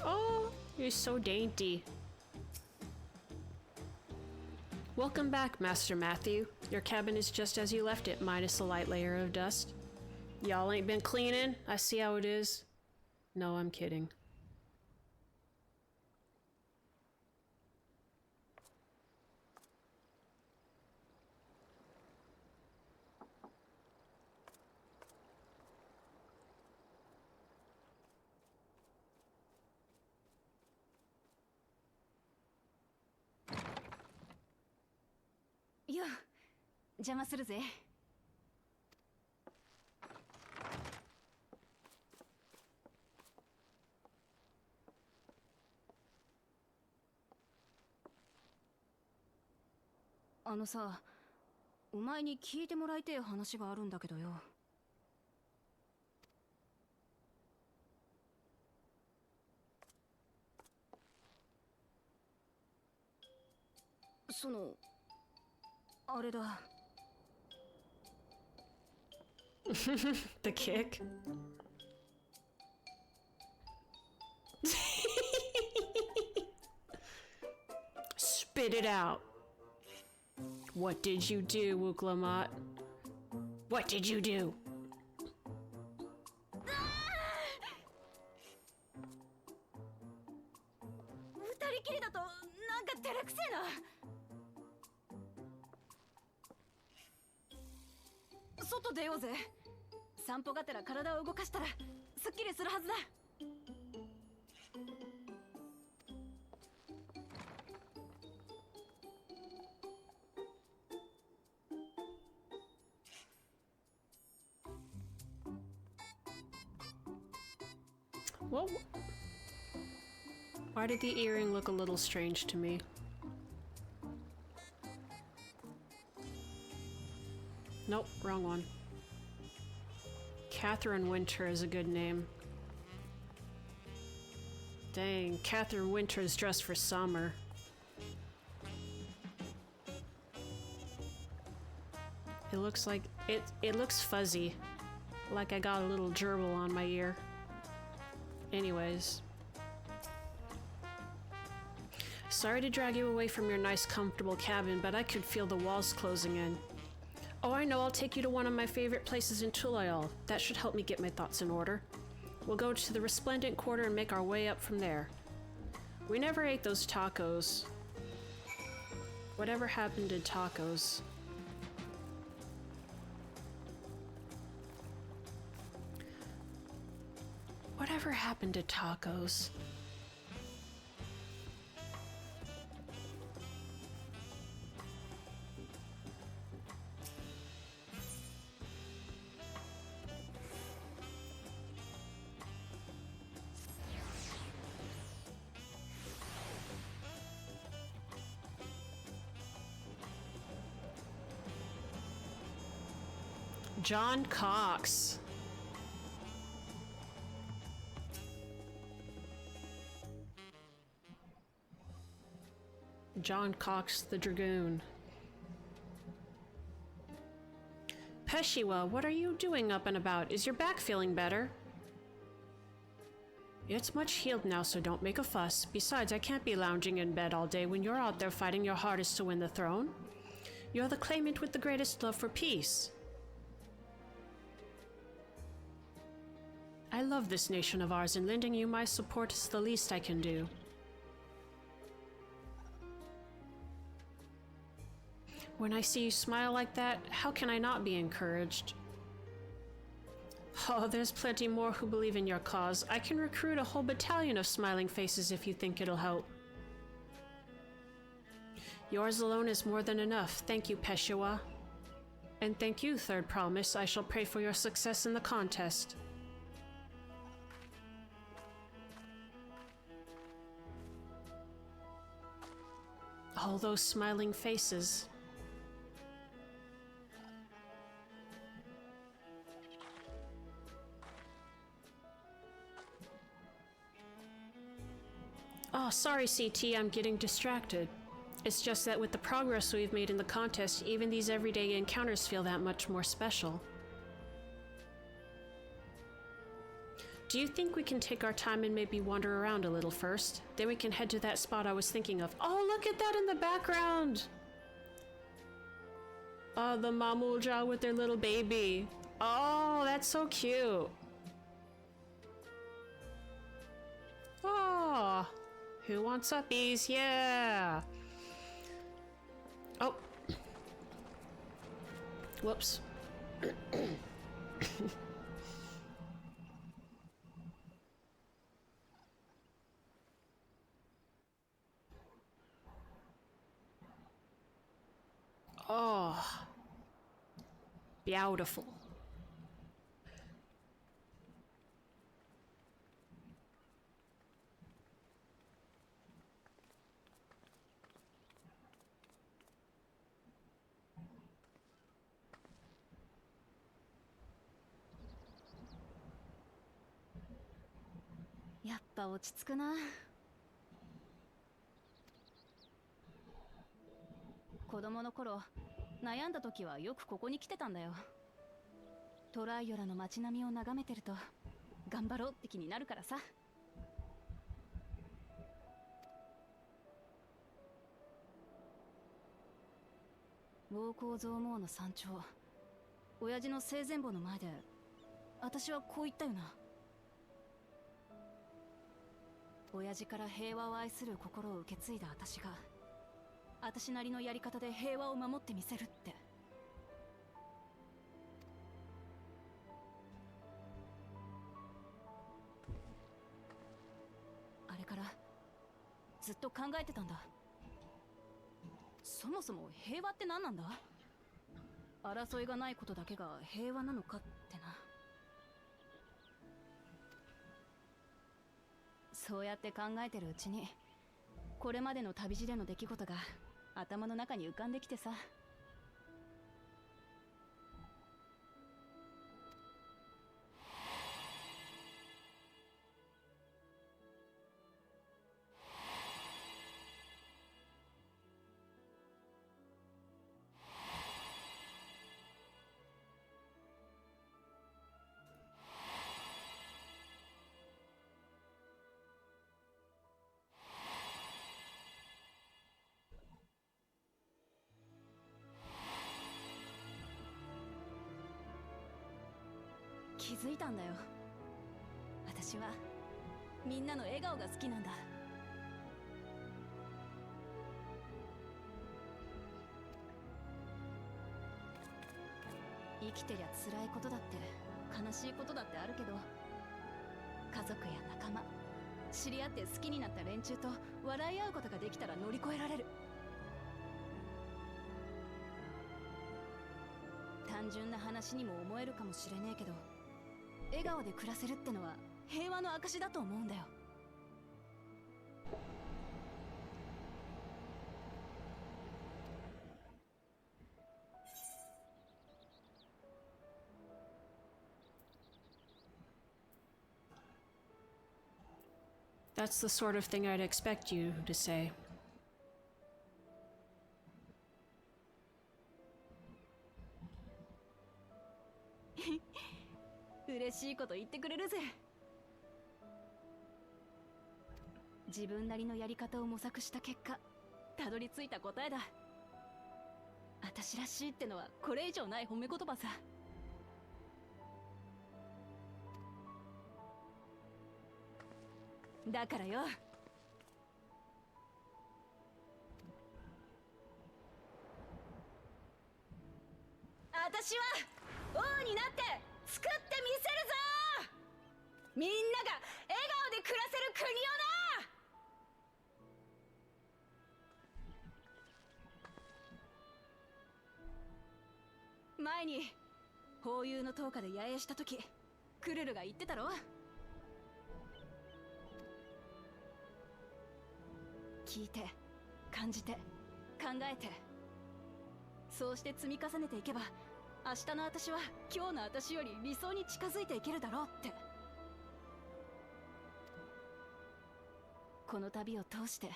Oh, you're so dainty. Welcome back, Master Matthew. Your cabin is just as you left it, minus a light layer of dust. Y'all ain't been cleaning? I see how it is. No, I'm kidding.よ、邪魔するぜ。あのさ、お前に聞いてもらいてえ話があるんだけどよ。その、あれだ。The kick. Spit it out. What did you do, Wooklamat? What did you do? 二人きりだとなんか照れくせえな。外出ようぜ。散歩がてら体を動かしたらすっきりするはずだ。Well, why did the earring look a little strange to me? Nope, wrong one. Catherine Winter is a good name. Dang, Catherine Winter is dressed for summer. It looks like it looks fuzzy. Like I got a little gerbil on my ear. Anyways. Sorry to drag you away from your nice comfortable cabin, but I could feel the walls closing in. Oh, I know, I'll take you to one of my favorite places in Tulayal. That should help me get my thoughts in order. We'll go to the Resplendent Quarter and make our way up from there. We never ate those tacos. Whatever happened to tacos? Whatever happened to tacos? John Cox. John Cox the Dragoon. Peshiwa, what are you doing up and about? Is your back feeling better? It's much healed now, so don't make a fuss. Besides, I can't be lounging in bed all day when you're out there fighting your hardest to win the throne. You're the claimant with the greatest love for peace. I love this nation of ours, and lending you my support is the least I can do. When I see you smile like that, how can I not be encouraged? Oh, there's plenty more who believe in your cause. I can recruit a whole battalion of smiling faces if you think it'll help. Yours alone is more than enough. Thank you, Peshiwa. And thank you, Third Promise. I shall pray for your success in the contest. All those smiling faces. Oh, sorry, CT, I'm getting distracted. It's just that with the progress we've made in the contest, even these everyday encounters feel that much more special. Do you think we can take our time and maybe wander around a little first? Then we can head to that spot I was thinking of. Oh, look at that in the background! Oh, the Mamulja with their little baby. Oh, that's so cute. Oh, who wants uppies? Yeah! Oh. Whoops. Oh. Beautiful.やっぱ落ち着くな。子供の頃、悩んだ時はよくここに来てたんだよ。トライオラの街並みを眺めてると頑張ろうって気になるからさ。暴行増毛の山頂、親父の生前墓の前で私はこう言ったよな。親父から平和を愛する心を受け継いだ私が私なりのやり方で平和を守ってみせるって。あれからずっと考えてたんだ。そもそも平和って何なんだ？争いがないことだけが平和なのかってな。そうやって考えてるうちにこれまでの旅路での出来事が頭の中に浮かんできてさ。気づいたんだよ。私はみんなの笑顔が好きなんだ。生きてりゃ辛いことだって悲しいことだってあるけど、家族や仲間、知り合って好きになった連中と笑い合うことができたら乗り越えられる。単純な話にも思えるかもしれねえけど、笑顔で暮らせるってのは平和の証だと思うんだよ。That's the sort of thing I'd expect you to say.嬉しいこと言ってくれるぜ。自分なりのやり方を模索した結果、たどり着いた答えだ。私らしいってのはこれ以上ない褒め言葉さ。だからよ、私は王になって作ってみせるぞ。みんなが笑顔で暮らせる国をな。前にホーユーの灯火で野営した時、クルルが言ってたろ。聞いて、感じて、考えて、そうして積み重ねていけば、明日の私は今日の私より理想に近づいていけるだろうって。この旅を通して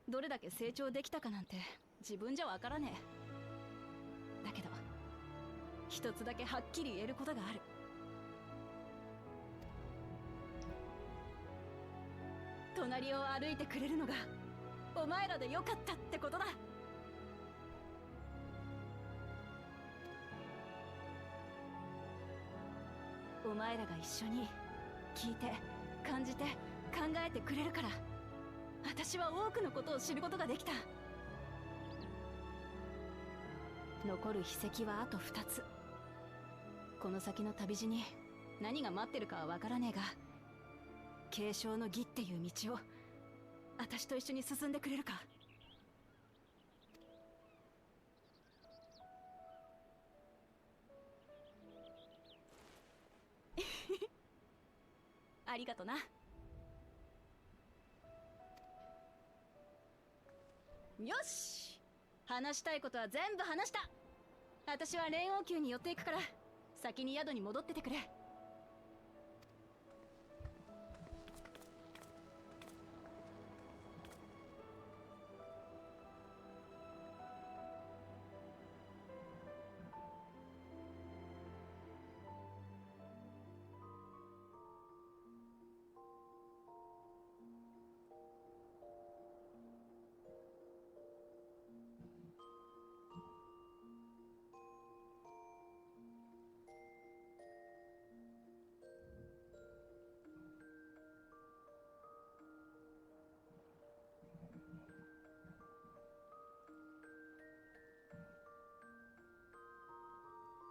どれだけ成長できたかなんて自分じゃわからねえ。だけど一つだけはっきり言えることがある。隣を歩いてくれるのがお前らでよかったってことだ。お前らが一緒に聞いて、感じて、考えてくれるから、私は多くのことを知ることができた。残る秘跡はあと2つ。この先の旅路に何が待ってるかはわからねえが、継承の儀っていう道を私と一緒に進んでくれるか。ありがとな。よし、話したいことは全部話した。私は連王宮に寄っていくから、先に宿に戻っててくれ。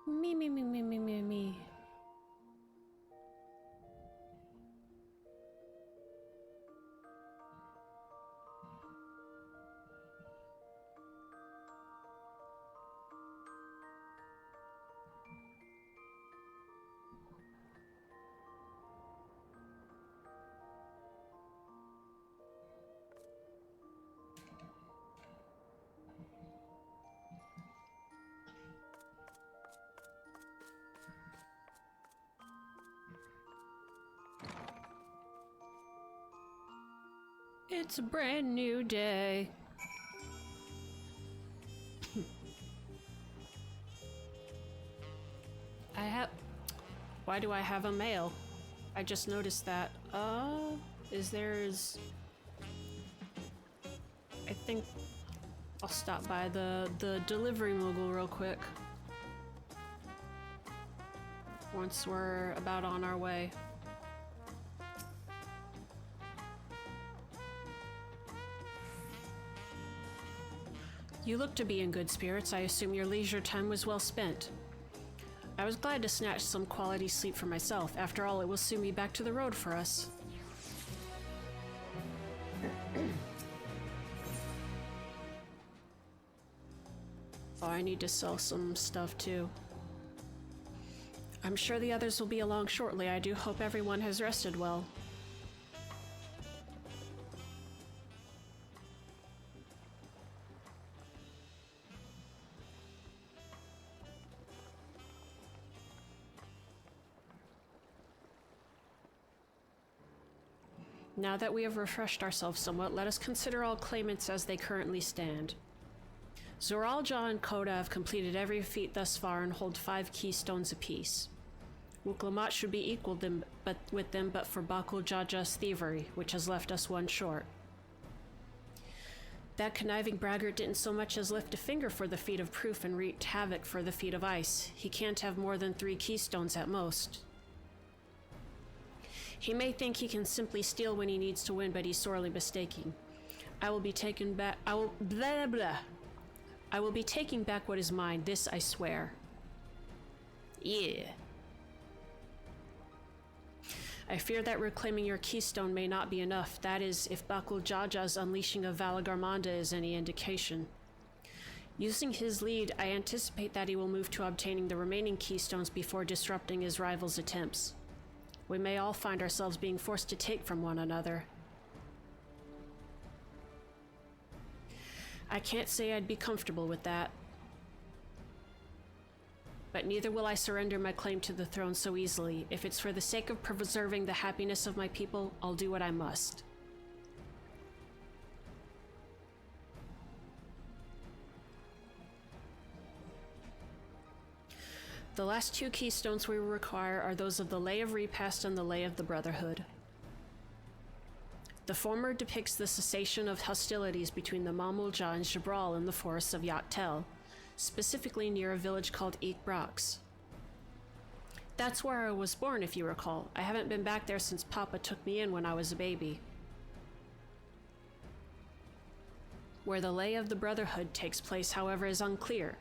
Me. It's a brand new day. Why do I have a mail? I just noticed that. I think I'll stop by the delivery mogul real quick. Once we're about on our way. You look to be in good spirits. I assume your leisure time was well spent. I was glad to snatch some quality sleep for myself. After all, it will soon be back to the road for us. Oh, I need to sell some stuff too. I'm sure the others will be along shortly. I do hope everyone has rested well. Now that we have refreshed ourselves somewhat, let us consider all claimants as they currently stand. Zoralja and Koda have completed every feat thus far and hold 5 keystones apiece. Wuklamat should be equal with them but for Bakul Jaja's thievery, which has left us 1 short. That conniving braggart didn't so much as lift a finger for the feat of proof and wreaked havoc for the feat of ice. He can't have more than 3 keystones at most. He may think he can simply steal when he needs to win, but he's sorely mistaken. I will be taking back what is mine, this I swear. Yeah. I fear that reclaiming your keystone may not be enough. That is, if Bakul Jaja's unleashing of Valagarmanda is any indication. Using his lead, I anticipate that he will move to obtaining the remaining keystones before disrupting his rival's attempts. We may all find ourselves being forced to take from one another. I can't say I'd be comfortable with that. But neither will I surrender my claim to the throne so easily. If it's for the sake of preserving the happiness of my people, I'll do what I must. The last 2 keystones we will require are those of the Lay of Repast and the Lay of the Brotherhood. The former depicts the cessation of hostilities between the Mamulja and Jabral in the forests of Yaktel, specifically near a village called Ikbrax. That's where I was born, if you recall. I haven't been back there since Papa took me in when I was a baby. Where the Lay of the Brotherhood takes place, however, is unclear.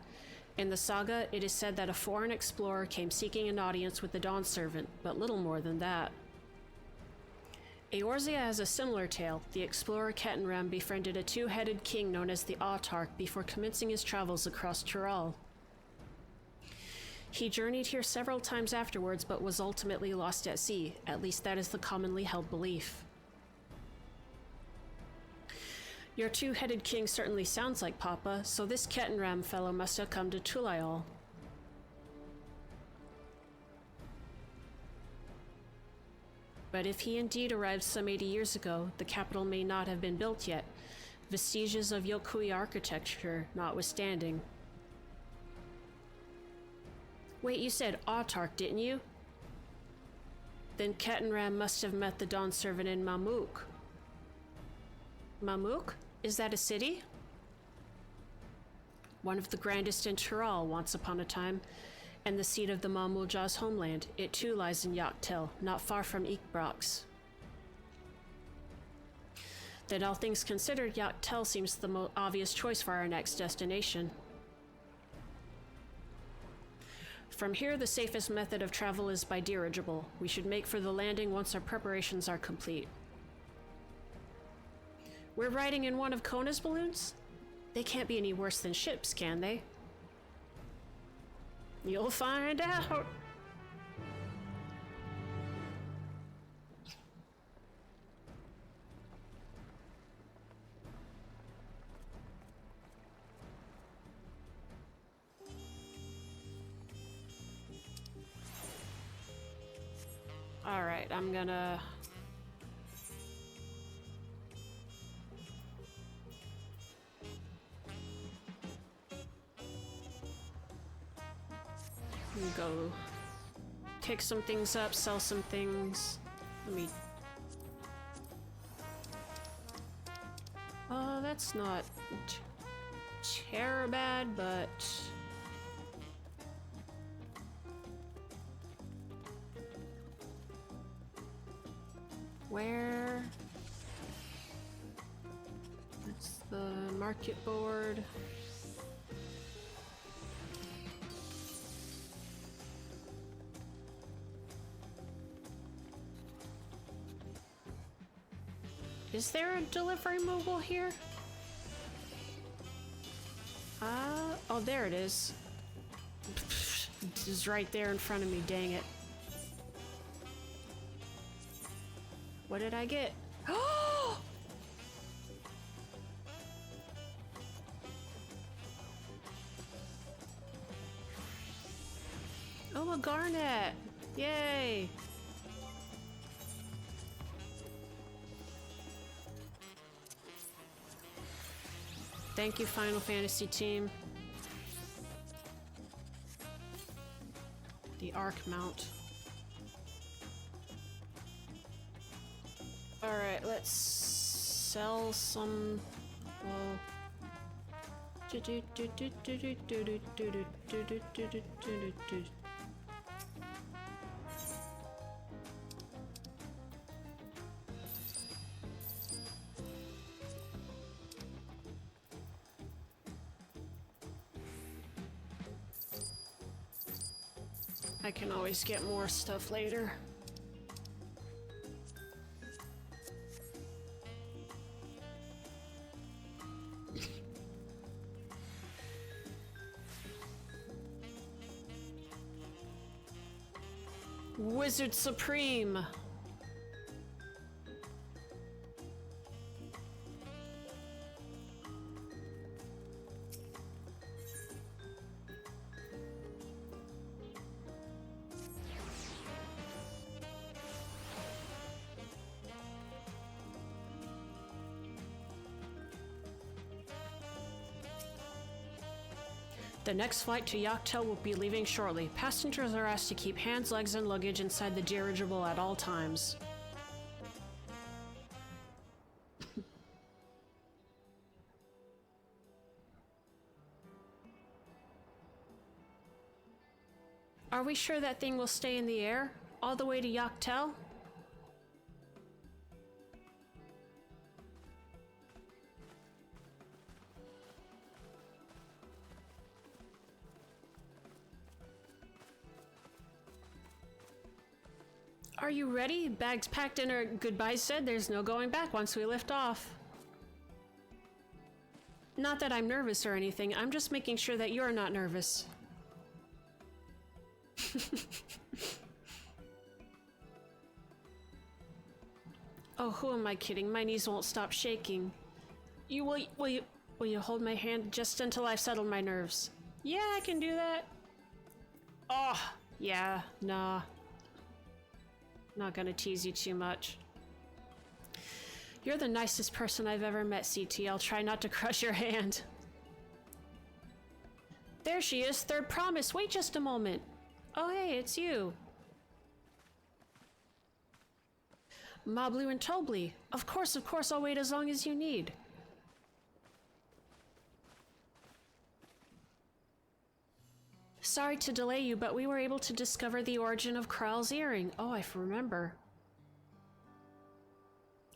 In the saga, it is said that a foreign explorer came seeking an audience with the Dawn Servant, but little more than that. Eorzea has a similar tale. The explorer Ketenram befriended a 2-headed king known as the Autarch before commencing his travels across Tural. He journeyed here several times afterwards, but was ultimately lost at sea. At least that is the commonly held belief. Your 2-headed king certainly sounds like Papa, so this Ketenram fellow must have come to Tulayal. But if he indeed arrived some 80 years ago, the capital may not have been built yet, vestiges of Yokui architecture notwithstanding. Wait, you said Autarch, didn't you? Then Ketenram must have met the Dawn Servant in Mamuk. Mamuk? Is that a city? One of the grandest in Tural once upon a time, and the seat of the Mamulja's homeland. It too lies in Yaktel, not far from Ikbrax. Then all things considered, Yaktel seems the most obvious choice for our next destination. From here, the safest method of travel is by dirigible. We should make for the landing once our preparations are complete. We're riding in one of Kona's balloons? They can't be any worse than ships, can they? You'll find out. All right, I'm gonna go pick some things up, sell some things. Let me... Oh, that's not terrible bad, but... Where? That's the market board. Is there a delivery mobile here? Oh, there it is. It's right there in front of me, dang it. What did I get? Oh! Oh, a garnet! Yay! Thank you, Final Fantasy team. The Arc Mount. Alright, let's sell some... well... I can always get more stuff later. Wizard Supreme! The next flight to Yaktel will be leaving shortly. Passengers are asked to keep hands, legs, and luggage inside the dirigible at all times. Are we sure that thing will stay in the air? All the way to Yaktel? Are you ready? Bags packed and our goodbyes said. There's no going back once we lift off. Not that I'm nervous or anything. I'm just making sure that you're not nervous. Oh, who am I kidding? My knees won't stop shaking. Will you hold my hand just until I've settled my nerves? Yeah, I can do that. Oh, yeah, nah. Not gonna tease you too much. You're the nicest person I've ever met, CT. I'll try not to crush your hand. There she is, third promise. Wait just a moment. Oh, hey, it's you. Moblu and Tobli. Of course, I'll wait as long as you need. Sorry to delay you, but we were able to discover the origin of Kral's earring. Oh, I remember.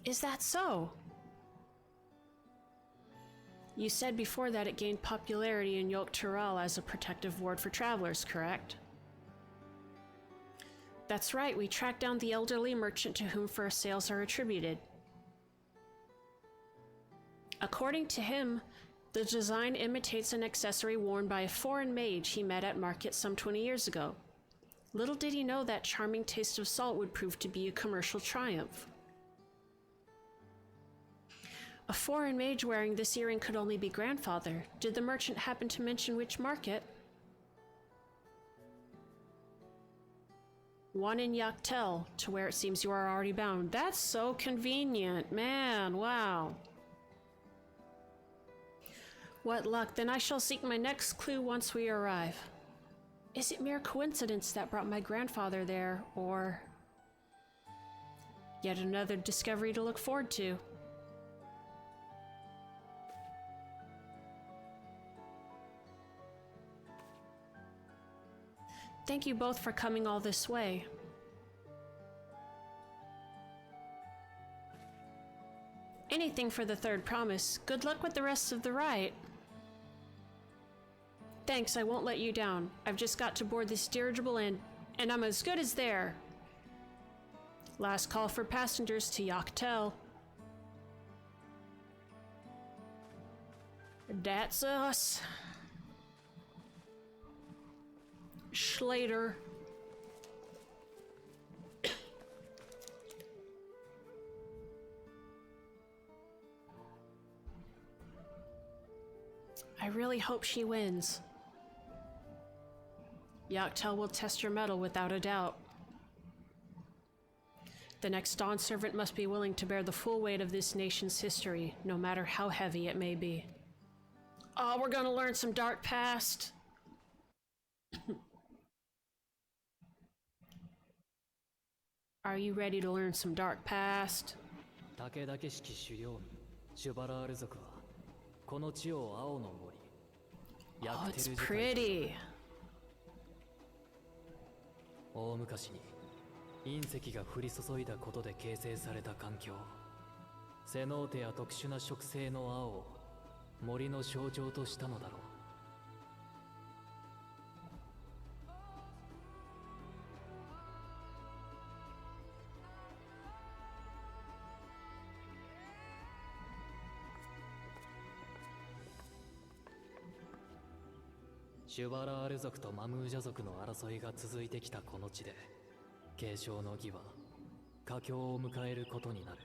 Is that so? You said before that it gained popularity in Yogg-Turall as a protective ward for travelers, correct? That's right, we tracked down the elderly merchant to whom first sales are attributed. According to him, the design imitates an accessory worn by a foreign mage he met at market some 20 years ago. Little did he know that charming taste of salt would prove to be a commercial triumph. A foreign mage wearing this earring could only be grandfather. Did the merchant happen to mention which market? One in Yaktel, to where it seems you are already bound. That's so convenient, man, wow. What luck, then I shall seek my next clue once we arrive. Is it mere coincidence that brought my grandfather there, or yet another discovery to look forward to? Thank you both for coming all this way. Anything for the third promise. Good luck with the rest of the ride. Thanks, I won't let you down. I've just got to board this dirigible and I'm as good as there. Last call for passengers to Yaktel. That's us. Schlater. I really hope she wins. Yaktel will test your mettle without a doubt. The next Dawn servant must be willing to bear the full weight of this nation's history, no matter how heavy it may be. Oh, we're gonna learn some Dark Past. Are you ready to learn some Dark Past? 武田家式狩猟民シュバラール族はこの地を青の森 Oh, it's pretty. 大昔に隕石が降り注いだことで形成された環境、セノーテや特殊な植生の青を森の象徴としたのだろう。シュバラール族とマムージャ族の争いが続いてきたこの地で、継承の儀は佳境を迎えることになる。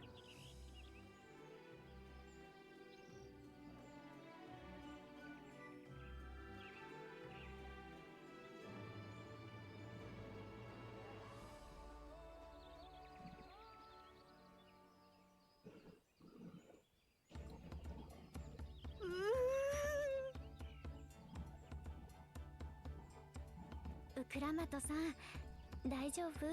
ウクラマトさん、大丈夫？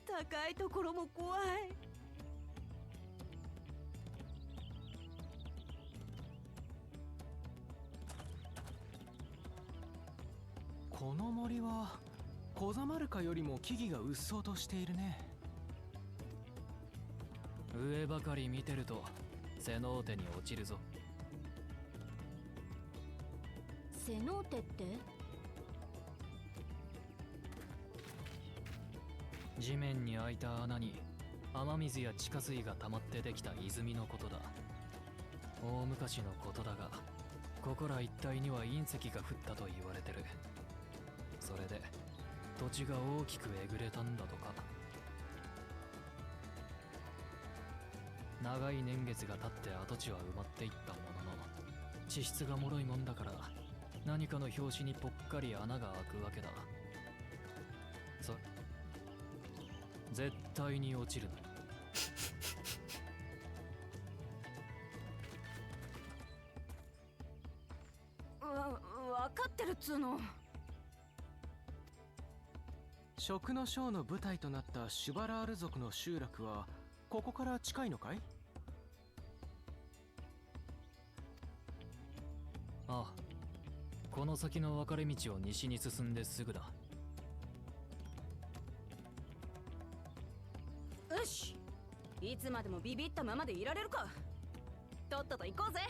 高いところも怖い。この森はコザマルカよりも木々がうっそうとしているね。上ばかり見てるとセノーテに落ちるぞ。セノーテって？地面に開いた穴に雨水や地下水が溜まってできた泉のことだ。大昔のことだが、ここら一帯には隕石が降ったと言われてる。それで土地が大きくえぐれたんだとか。長い年月が経って跡地は埋まっていったものの、地質が脆いもんだから何かの拍子にぽっかり穴が開くわけだ。絶対に落ちるな。わかってるっつうの。食のショーの舞台となったシュバラール族の集落はここから近いのかい？ああ、この先の分かれ道を西に進んですぐだ。よし、いつまでもビビったままでいられるか。とっとと行こうぜ。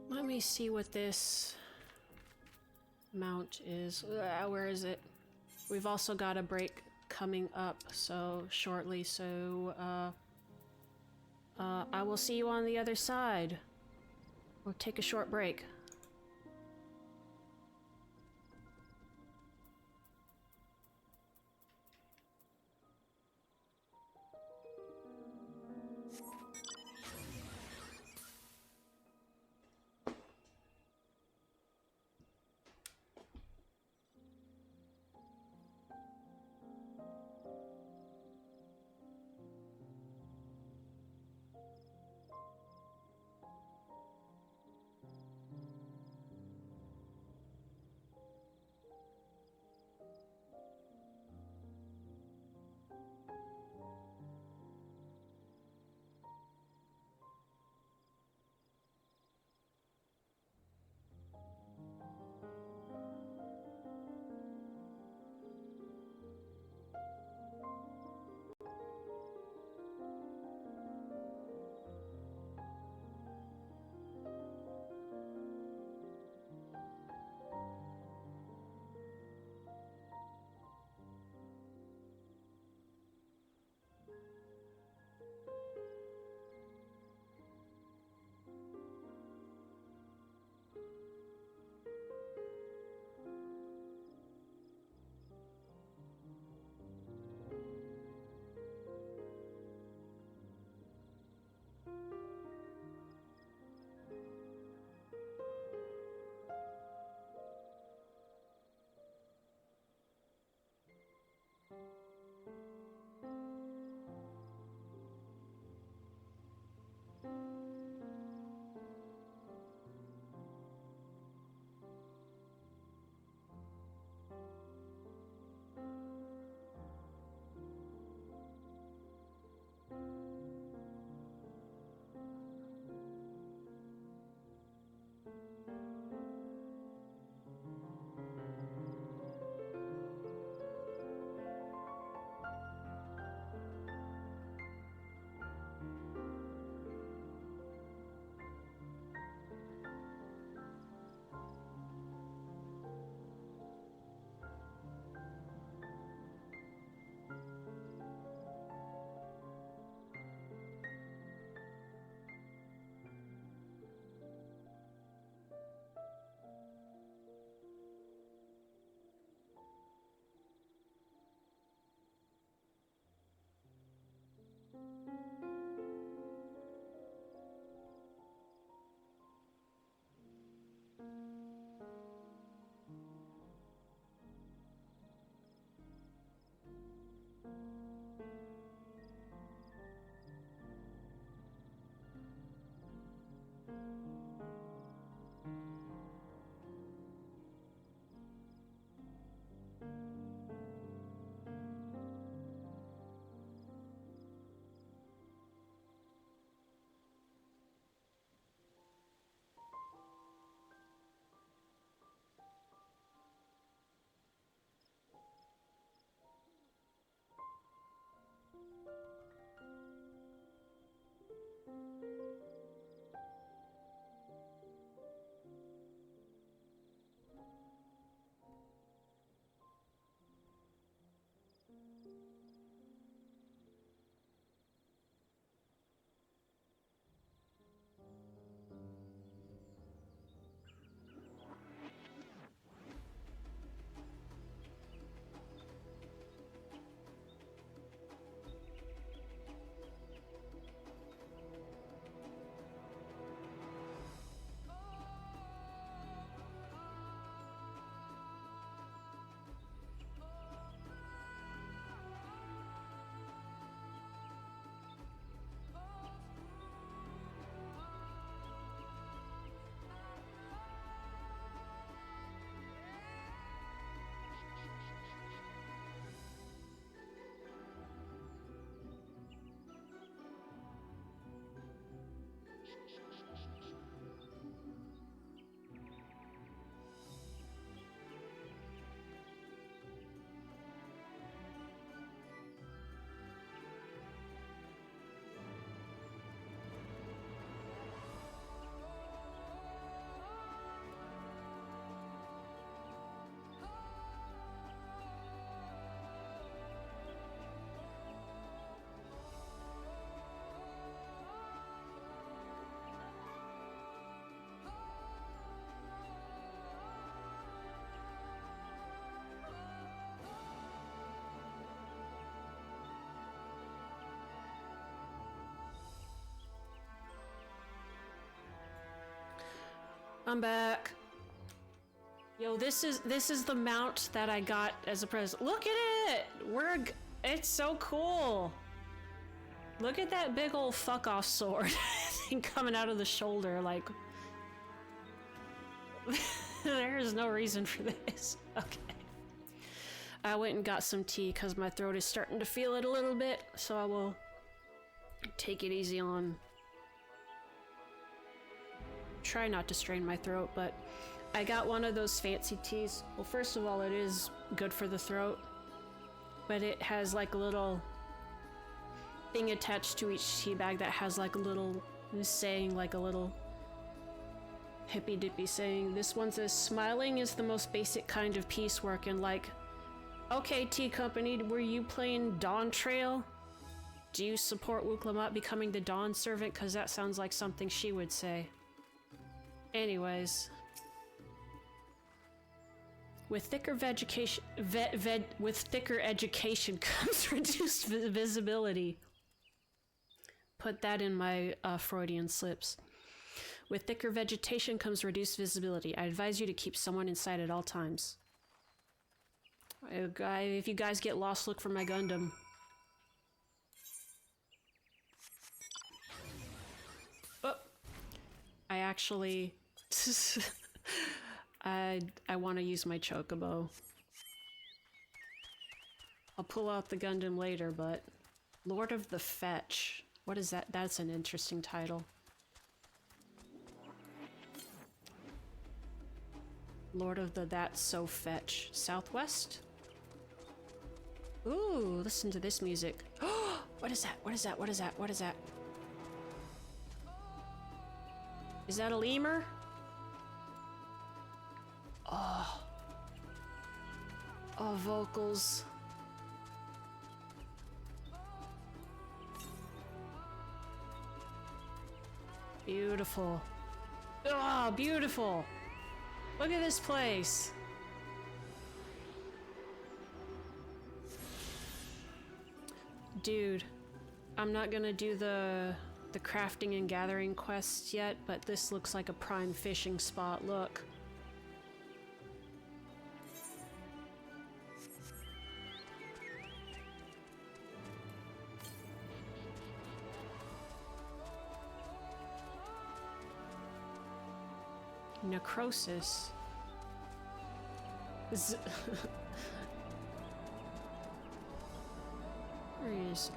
Let me see what this mount is. Where is it? We've also got a break coming up so shortly, so I will see you on the other side. We'll take a short break. I'm back. Yo, this is the mount that I got as a present. Look at it! It's so cool. Look at that big old fuck off sword thing coming out of the shoulder, like there is no reason for this. Okay. I went and got some tea because my throat is starting to feel it a little bit, so I will take it easy on. Try not to strain my throat, but I got one of those fancy teas. Well, first of all, it is good for the throat, but it has like a little thing attached to each tea bag that has like a little saying, like a little hippy dippy saying. This one says, "Smiling is the most basic kind of piecework," and like, okay, tea company, were you playing Dawntrail? Do you support Wuklamat becoming the Dawn servant? Because that sounds like something she would say. Anyways, with thicker education comes reduced visibility. Put that in my Freudian slips. With thicker vegetation comes reduced visibility. I advise you to keep someone in sight at all times. If you guys get lost, look for my Gundam. actually... I want to use my chocobo. I'll pull out the Gundam later, but... Lord of the Fetch. What is that? That's an interesting title. Lord of the That's So Fetch. Southwest? Ooh, listen to this music. What is that? What is that? What is that? What is that? Is that a lemur? Oh. Oh, vocals. Beautiful. Oh, beautiful. Look at this place. Dude, I'm not gonna do the crafting and gathering quests yet, but this looks like a prime fishing spot. Look. Necrosis.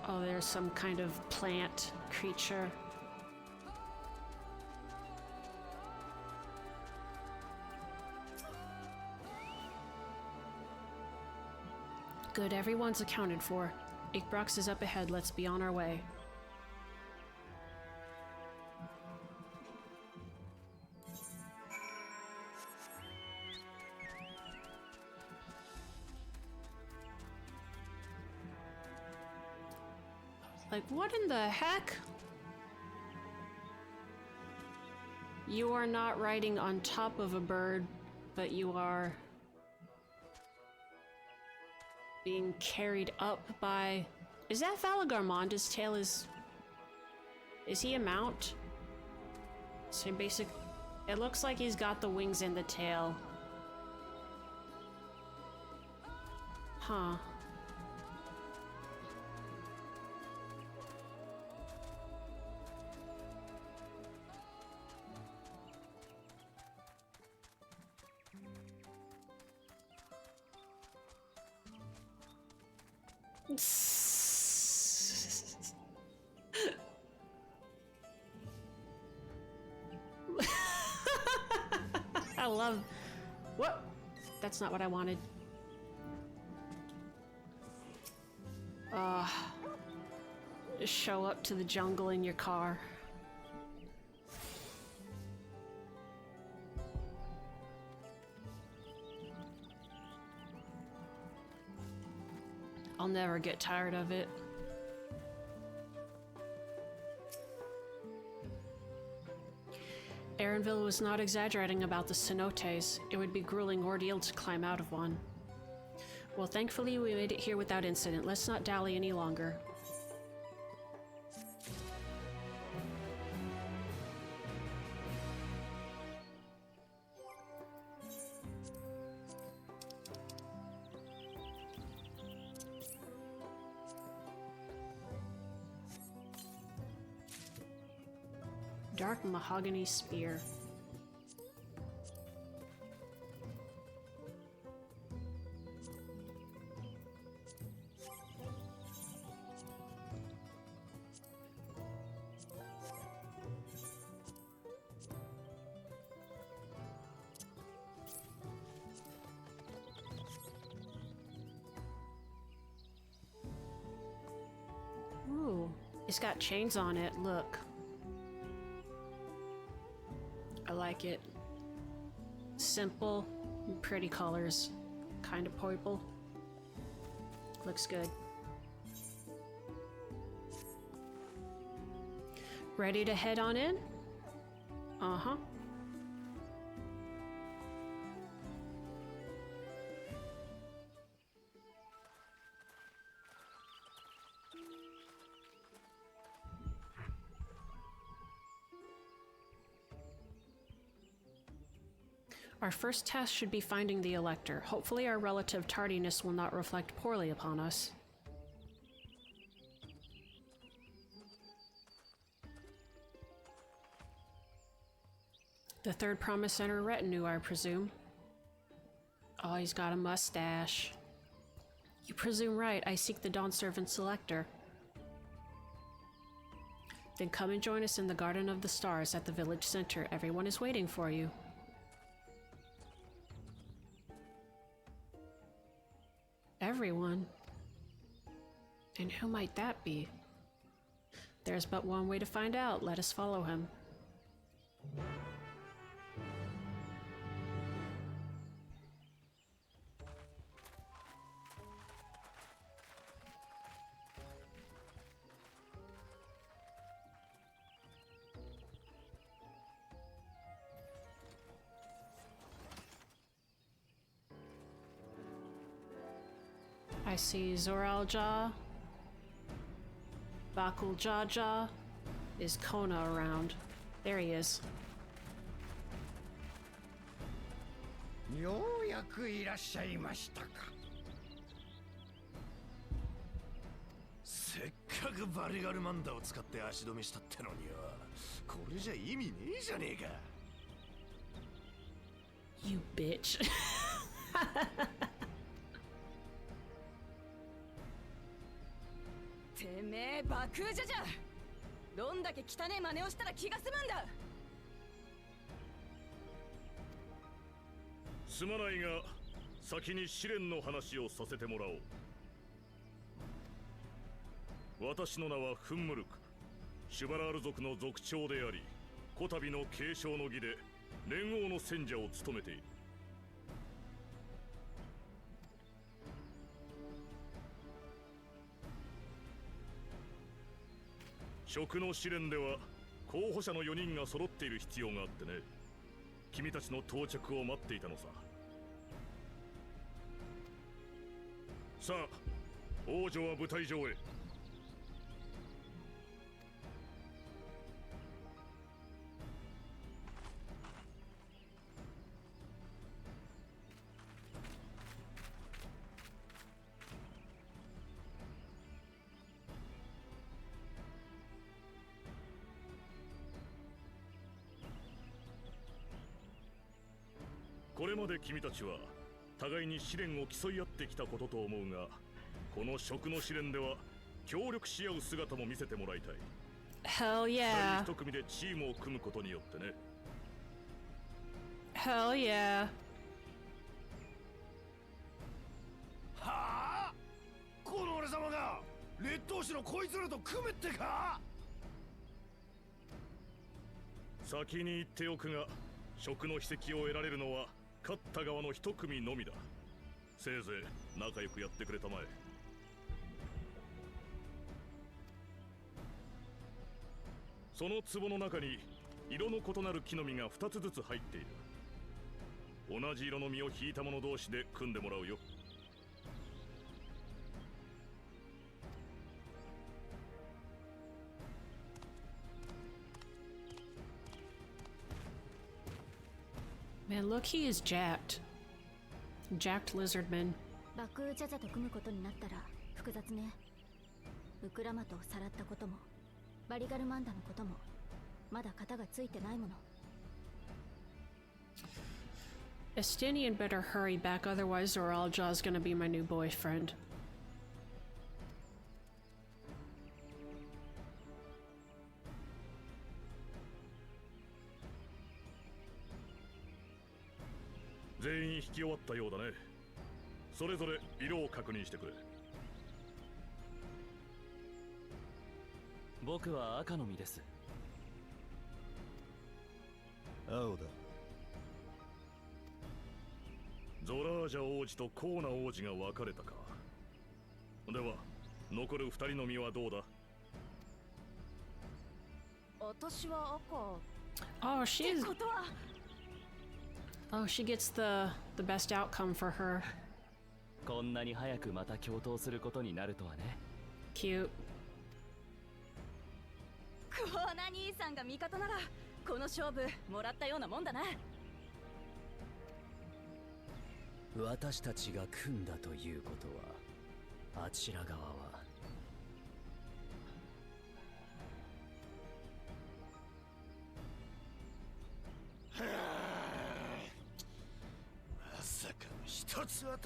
Oh, there's some kind of plant creature. Good, everyone's accounted for. Ikbrox is up ahead, let's be on our way. Like, what in the heck? You are not riding on top of a bird, but you are being carried up by... Is that Valagarmonda's tail? Is he a mount? So basic... It looks like he's got the wings and the tail. Huh. I love... What? That's not what I wanted. Just show up to the jungle in your car. I'll never get tired of it. Aaronville was not exaggerating about the cenotes. It would be a grueling ordeal to climb out of one. Well, thankfully we made it here without incident. Let's not dally any longer. Dark mahogany spear. Ooh, it's got chains on it, look. I like it. Simple, pretty colors. Kind of purple. Looks good. Ready to head on in? Uh-huh. Our first task should be finding the Elector. Hopefully our relative tardiness will not reflect poorly upon us. The third Promise Center retinue, I presume. Oh, he's got a mustache. You presume right. I seek the Dawn Servant Selector. Then come and join us in the Garden of the Stars at the village center. Everyone is waiting for you. Everyone? And who might that be? There's but one way to find out. Let us follow him. I see Zoralja, Bakuljaja. Is Kona around? There he is. ようやくいらっしゃいましたか。せっかくバリガルマンダを使って足止めしたってのには、これじゃ意味ねえじゃねえか。You bitch. てめえバクージャじゃ。どんだけ汚え真似をしたら気が済むんだ。すまないが先に試練の話をさせてもらおう。私の名はフンムルク、シュバラール族の族長であり、こたびの継承の儀で連王の選者を務めている。職の試練では候補者の4人が揃っている必要があってね。君たちの到着を待っていたのさ。さあ、王女は舞台上へ。これまで君たちは互いに試練を競い合ってきたことと思うが、この職の試練では協力し合う姿も見せてもらいたい。 Hell yeah. 一組でチームを組むことによってね。 Hell yeah. はあ、この俺様が劣等種のこいつらと組めってか。先に言っておくが、職の秘跡を得られるのは勝った側の一組のみだ。せいぜい仲良くやってくれたまえ。その壺の中に色の異なる木の実が2つずつ入っている。同じ色の実を引いた者同士で組んでもらうよ。Man, look, he is jacked. Jacked lizardman. バクージャザと組むことになったら複雑ね。ウクラマトをさらったこともバリガルマンダのこともまだ型がついてないもの。Estinian better hurry back, otherwise Zoralja's gonna be my new boyfriend. 全員引き終わったようだね。それぞれ色を確認してくれ。僕は赤の実です。青だ。ゾラージャ王子とコーナ王子が分かれたか。では残る2人の実はどうだ。私は赤。 Oh, she's ってことは oh, she gets the best outcome for her. こんなに早くまた共闘することになるとはね。 Cute. コーナ兄さんが味方ならこの勝負もらったようなもんだな。私たちが組んだということは、あちら側ははス頭かよ。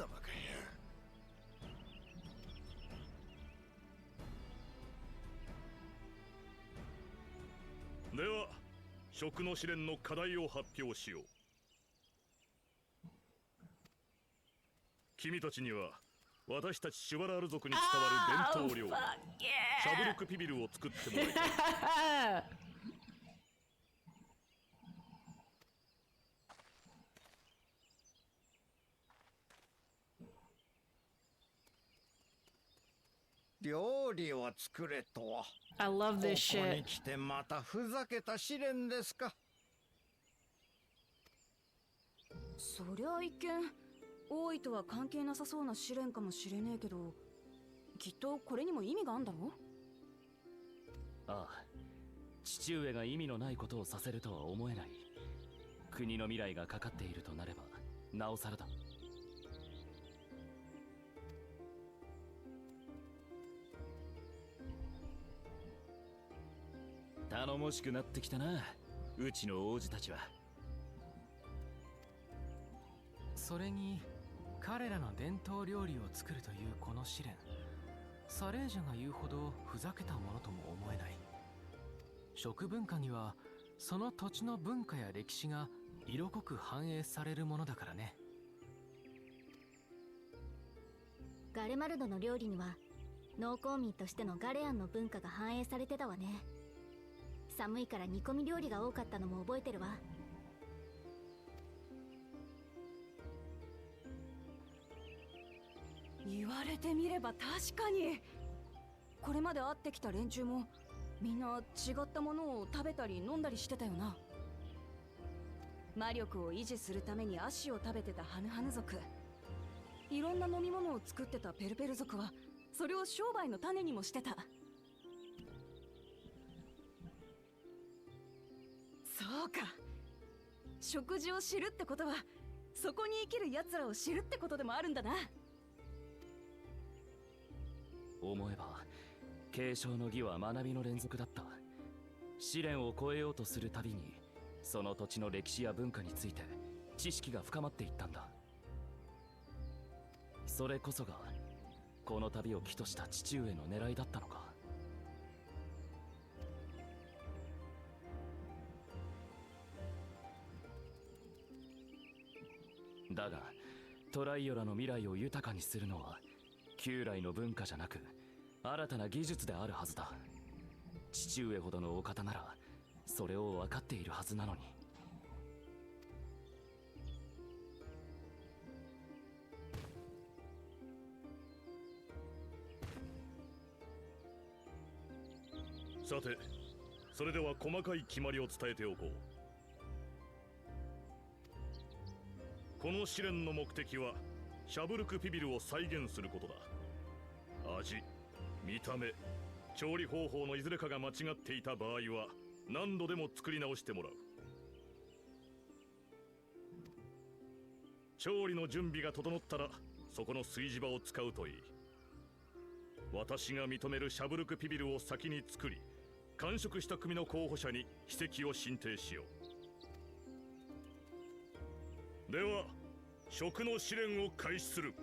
では食の試練の課題を発表しよう。君たちには私たちシュバラール族に伝わる伝統料理、シャブルクピビルを作ってもらいたい。料理を作れとは。 I love こ this こに shit. 来てまたふざけた試練ですか。そりゃ一見王位とは関係なさそうな試練かもしれねえけど、きっとこれにも意味があんだろ。ああ、父上が意味のないことをさせるとは思えない。国の未来がかかっているとなればなおさらだ。頼もしくなってきたな、うちの王子たちは。それに彼らの伝統料理を作るというこの試練、サレージャが言うほどふざけたものとも思えない。食文化にはその土地の文化や歴史が色濃く反映されるものだからね。ガレマルドの料理には農耕民としてのガレアンの文化が反映されてたわね。寒いから煮込み料理が多かったのも覚えてるわ。言われてみれば確かに、これまで会ってきた連中もみんな違ったものを食べたり飲んだりしてたよな。魔力を維持するために足を食べてたハヌハヌ族、いろんな飲み物を作ってたペルペル族はそれを商売の種にもしてた。そうか、食事を知るってことはそこに生きる奴らを知るってことでもあるんだな。思えば継承の儀は学びの連続だった。試練を超えようとするたびにその土地の歴史や文化について知識が深まっていったんだ。それこそがこの旅を起とした父上の狙いだったのか。だがトライオラの未来を豊かにするのは旧来の文化じゃなく新たな技術であるはずだ。父上ほどのお方ならそれを分かっているはずなのに。さて、それでは細かい決まりを伝えておこう。この試練の目的はシャブルクピビルを再現することだ。味、見た目、調理方法のいずれかが間違っていた場合は何度でも作り直してもらう。調理の準備が整ったらそこの炊事場を使うといい。私が認めるシャブルクピビルを先に作り、完食した組の候補者に筆跡を進呈しよう。では食の試練を開始する。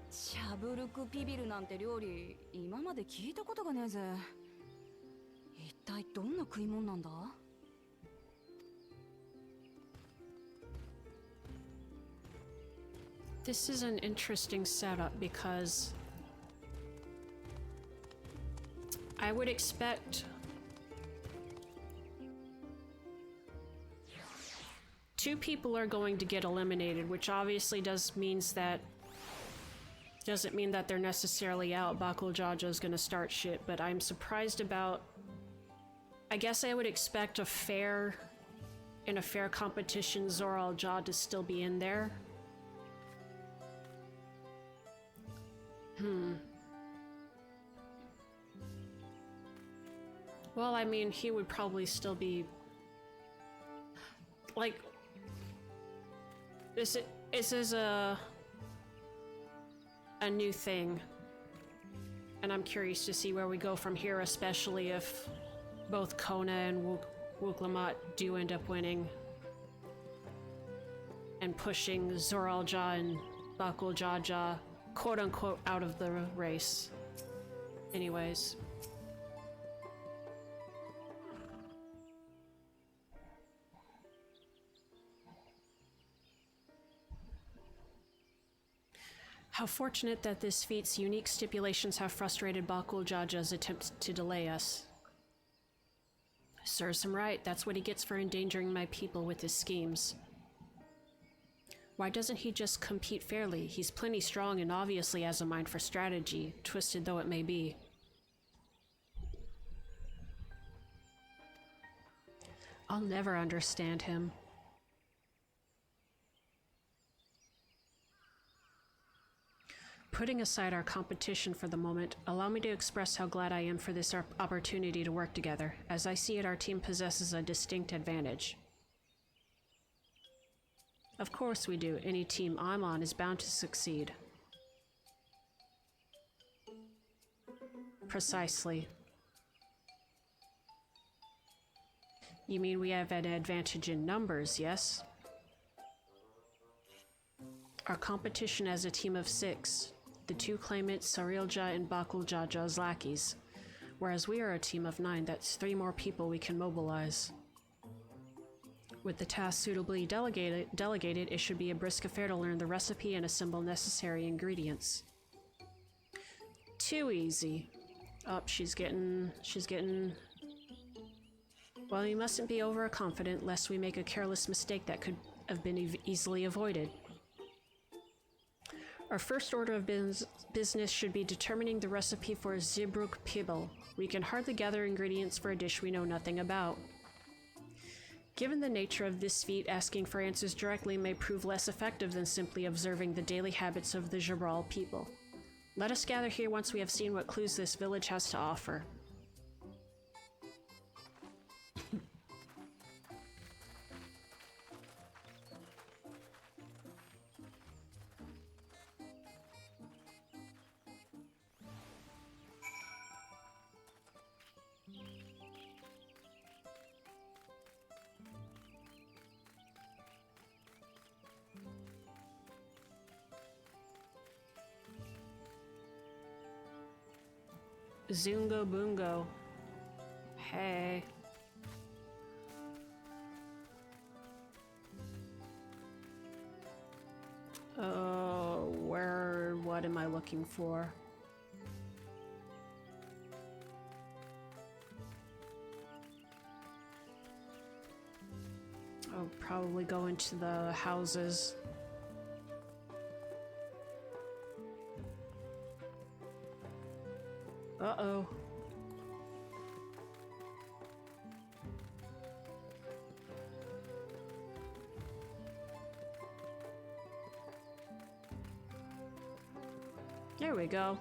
シャブルクピビルなんて料理今まで聞いたことがねえぜ。一体どんな食い物なんだ。This is an interesting setup because I would expect two people are going to get eliminated, which obviously doesn't mean that they're necessarily out. Bakujaja is going to start shit, but I'm surprised about. I guess I would expect in a fair competition, Zora Al-Jah to still be in there. Well, I mean, he would probably still be like, this is a new thing. And I'm curious to see where we go from here, especially if both Kona and Wuklamot do end up winning. And pushing Zoralja and Bakuljaja, quote-unquote, out of the race. Anyways. How fortunate that this feat's unique stipulations have frustrated Bakuljaja's attempts to delay us. Serves him right, that's what he gets for endangering my people with his schemes. Why doesn't he just compete fairly? He's plenty strong and obviously has a mind for strategy, twisted though it may be. I'll never understand him. Putting aside our competition for the moment, allow me to express how glad I am for this opportunity to work together. As I see it, our team possesses a distinct advantage. Of course we do. Any team I'm on is bound to succeed. Precisely. You mean we have an advantage in numbers, yes? Our competition as a team of 6. The 2 claimants, Sarilja and Bakuljaja's lackeys. Whereas we are a team of 9, that's 3 more people we can mobilize. With the task suitably delegated, it should be a brisk affair to learn the recipe and assemble necessary ingredients. Too easy. Oh, she's getting... Well, we mustn't be overconfident lest we make a careless mistake that could have been easily avoided. Our first order of business should be determining the recipe for Zibruk Pibble. We can hardly gather ingredients for a dish we know nothing about. Given the nature of this feat, asking for answers directly may prove less effective than simply observing the daily habits of the Jabral people. Let us gather here once we have seen what clues this village has to offer. Zungo Bungo. Hey. Oh, what am I looking for? I'll probably go into the houses. Uh-oh. There we go.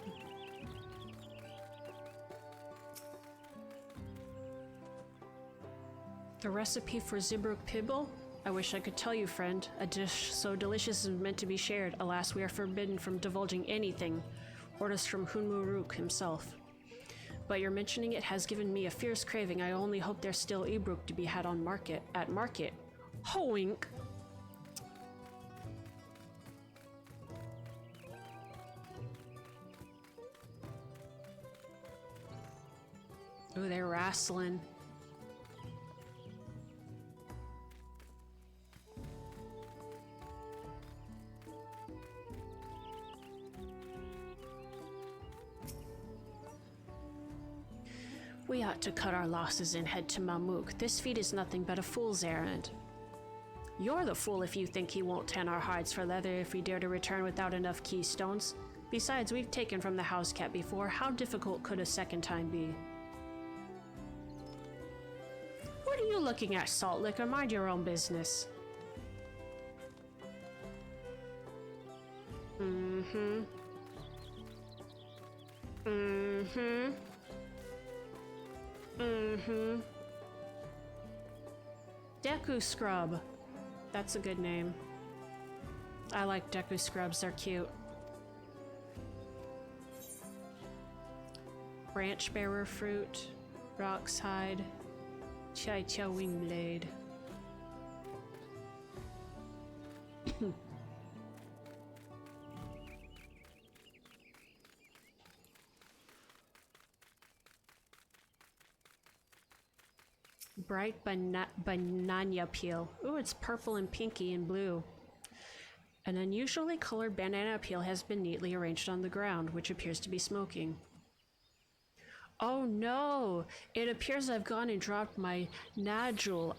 The recipe for Zibruk Pibble? I wish I could tell you, friend. A dish so delicious is meant to be shared. Alas, we are forbidden from divulging anything. Orders from Hunmuruk himself. But your mentioning it has given me a fierce craving. I only hope there's still Ibruk to be had at market. Hoink! Ooh, they're wrestling. We ought to cut our losses and head to Mamuk. This feat is nothing but a fool's errand. You're the fool if you think he won't tan our hides for leather if we dare to return without enough keystones. Besides, we've taken from the house cat before. How difficult could a second time be? What are you looking at, Salt Liquor? Mind your own business. Mm-hmm. Mm-hmm. Mm-hmm. Deku Scrub. That's a good name. I like Deku Scrubs, they're cute. branch bearer fruit, rock's hide, chai chia wing blade. Bright banana peel. Ooh, it's purple and pinky and blue. An unusually colored banana peel has been neatly arranged on the ground, which appears to be smoking. Oh no! It appears I've gone and dropped my Jatika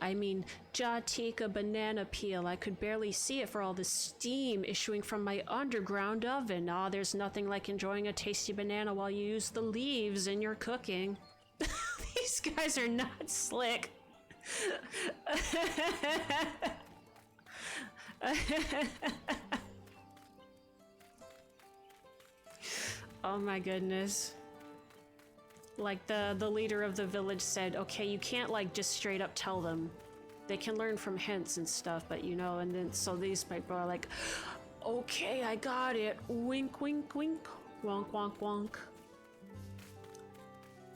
banana peel. I could barely see it for all the steam issuing from my underground oven. Ah, there's nothing like enjoying a tasty banana while you use the leaves in your cooking. These guys are not slick. Oh my goodness. Like the leader of the village said, okay, you can't like just straight up tell them. They can learn from hints and stuff, but you know, and then so these people are like, okay, I got it. Wink, wink, wink. Wonk, wonk, wonk.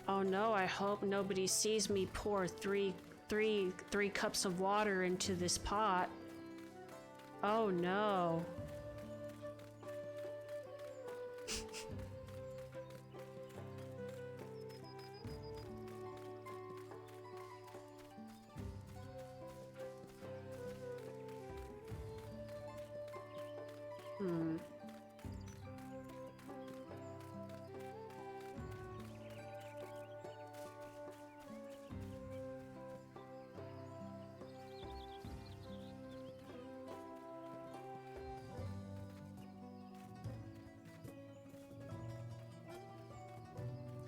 Oh no, I hope nobody sees me pour three cups of water into this pot. Oh no.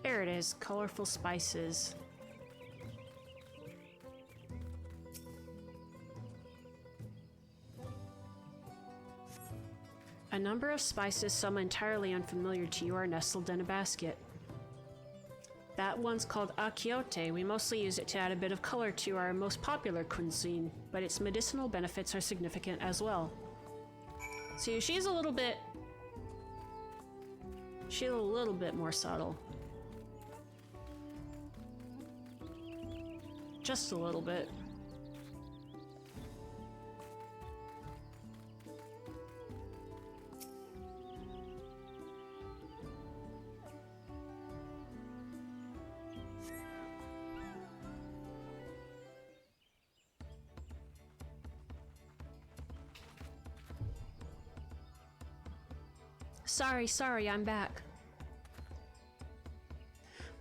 There it is, colorful spices. A number of spices, some entirely unfamiliar to you, are nestled in a basket. That one's called akiote. We mostly use it to add a bit of color to our most popular cuisine, but its medicinal benefits are significant as well. See, she's a little bit more subtle. Just a little bit. Sorry, I'm back.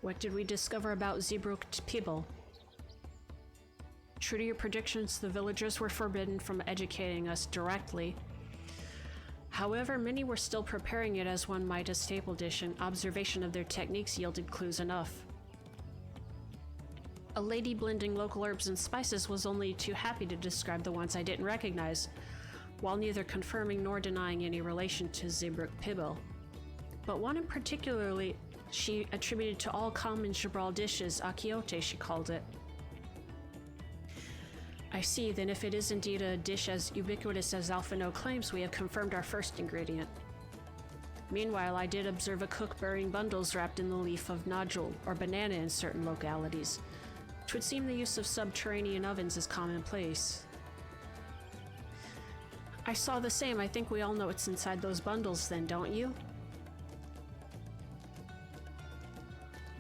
What did we discover about Zeebrugge people? True to your predictions, the villagers were forbidden from educating us directly. However, many were still preparing it as one might a staple dish, and observation of their techniques yielded clues enough. A lady blending local herbs and spices was only too happy to describe the ones I didn't recognize, while neither confirming nor denying any relation to Zeebrugge Pibble. But one in particularly she attributed to all common Jabral dishes, akiote she called it. I see, then if it is indeed a dish as ubiquitous as Alphino claims, we have confirmed our first ingredient. Meanwhile, I did observe a cook burying bundles wrapped in the leaf of nodule, or banana in certain localities. 'Twould seem the use of subterranean ovens is commonplace. I saw the same. I think we all know what's inside those bundles then, don't you?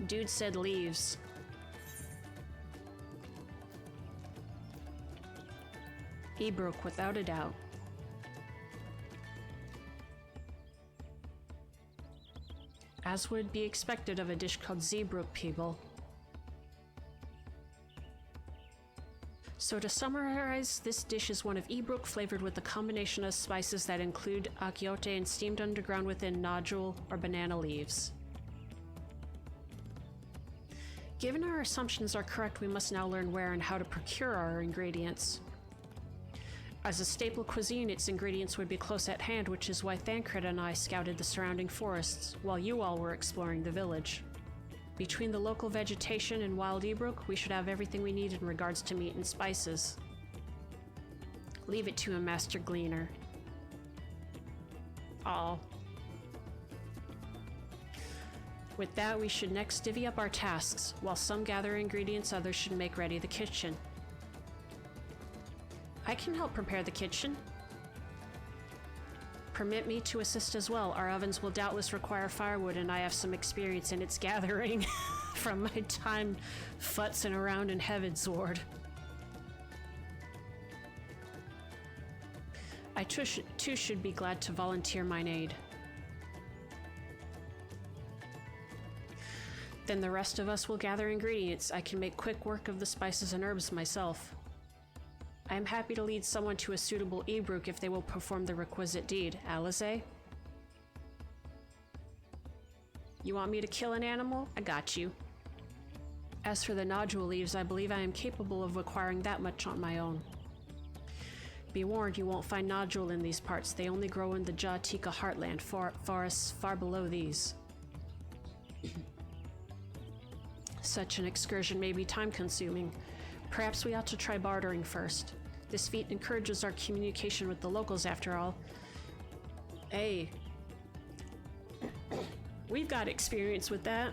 Dude said leaves. Zeebrugge, without a doubt. As would be expected of a dish called Zeebrugge people. So to summarize, this dish is one of Zeebrugge flavored with a combination of spices that include akiote and steamed underground within nodule or banana leaves. Given our assumptions are correct, we must now learn where and how to procure our ingredients. As a staple cuisine, its ingredients would be close at hand, which is why Thancred and I scouted the surrounding forests, while you all were exploring the village. Between the local vegetation and wild Zeebrugge, we should have everything we need in regards to meat and spices. Leave it to a master gleaner. Oh. With that, we should next divvy up our tasks. While some gather ingredients, others should make ready the kitchen. I can help prepare the kitchen. Permit me to assist as well. Our ovens will doubtless require firewood, and I have some experience in its gathering from my time futzing around in Heavensward. I too should be glad to volunteer mine aid. Then the rest of us will gather ingredients. I can make quick work of the spices and herbs myself. I am happy to lead someone to a suitable Ebruk if they will perform the requisite deed. Alize? You want me to kill an animal? I got you. As for the nodule leaves, I believe I am capable of acquiring that much on my own. Be warned, you won't find nodule in these parts. They only grow in the Jatika heartland, forests far below these. Such an excursion may be time-consuming. Perhaps we ought to try bartering first. This feat encourages our communication with the locals, after all. Hey. We've got experience with that.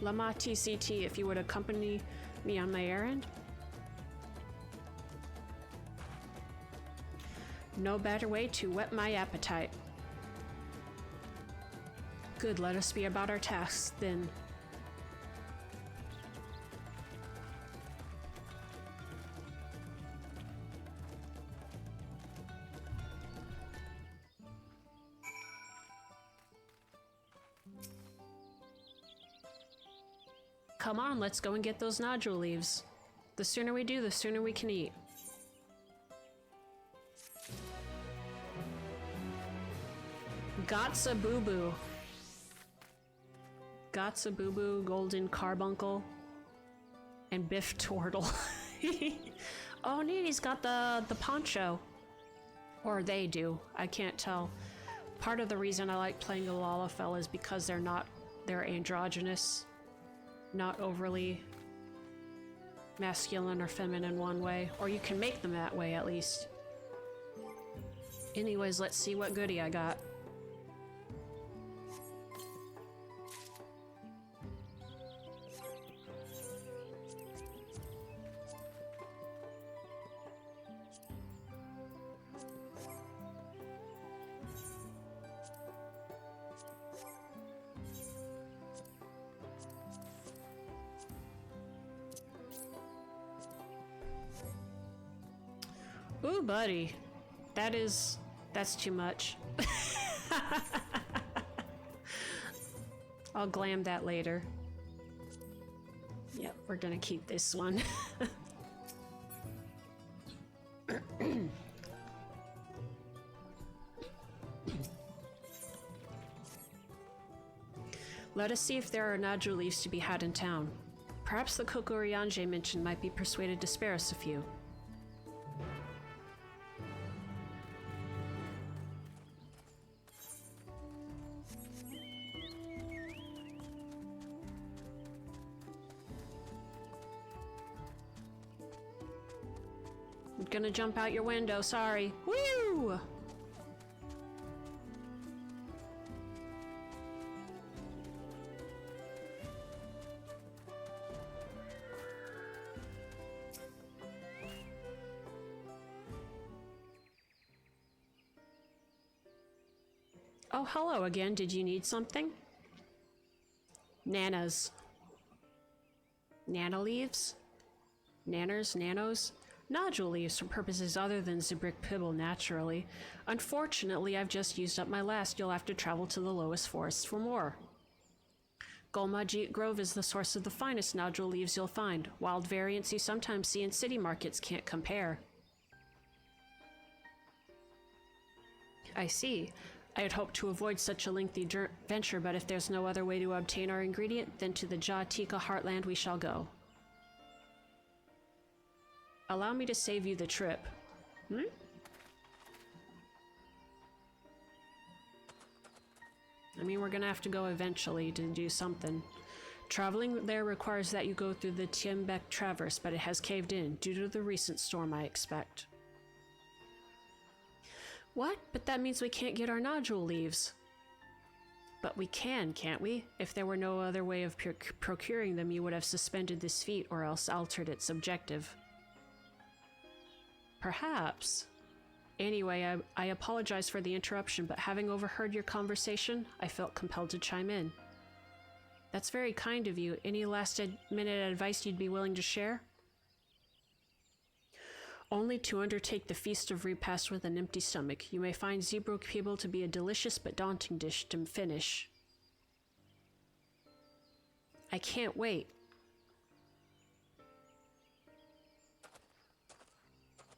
Lama TCT, if you would accompany me on my errand. No better way to whet my appetite. Good, let us be about our tasks, then. Come on, let's go and get those nodule leaves. The sooner we do, the sooner we can eat. Gotsa Boo Boo. Gotsa Boo Boo, Golden Carbuncle, and Biff Turtle. Oh neat, he's got the poncho. Or they do, I can't tell. Part of the reason I like playing the Lalafell is because they're androgynous. Not overly masculine or feminine one way. Or you can make them that way, at least. Anyways, let's see what goodie I got. Ooh, buddy. That's too much. I'll glam that later. Yep, we're gonna keep this one. Let us see if there are nodule leaves to be had in town. Perhaps the Kokoriange mentioned might be persuaded to spare us a few. Gonna jump out your window, sorry. Woo! Oh, hello again. Did you need something? Nanas. Nana leaves? Nanners? Nanos? Nodule leaves for purposes other than Zibrik Pibble, naturally. Unfortunately, I've just used up my last. You'll have to travel to the lowest forests for more. Golmajit Grove is the source of the finest nodule leaves you'll find. Wild variants you sometimes see in city markets can't compare. I see. I had hoped to avoid such a lengthy venture, but if there's no other way to obtain our ingredient, then to the Jatika heartland we shall go. Allow me to save you the trip. I mean, we're gonna have to go eventually to do something. Traveling there requires that you go through the Tiembek Traverse, but it has caved in, due to the recent storm, I expect. What? But that means we can't get our nodule leaves. But we can, can't we? If there were no other way of procuring them, you would have suspended this feat or else altered its objective. Perhaps. Anyway, I apologize for the interruption, but having overheard your conversation, I felt compelled to chime in. That's very kind of you. Any last-minute advice you'd be willing to share? Only to undertake the Feast of Repast with an empty stomach. You may find Zeebrugge people to be a delicious but daunting dish to finish. I can't wait.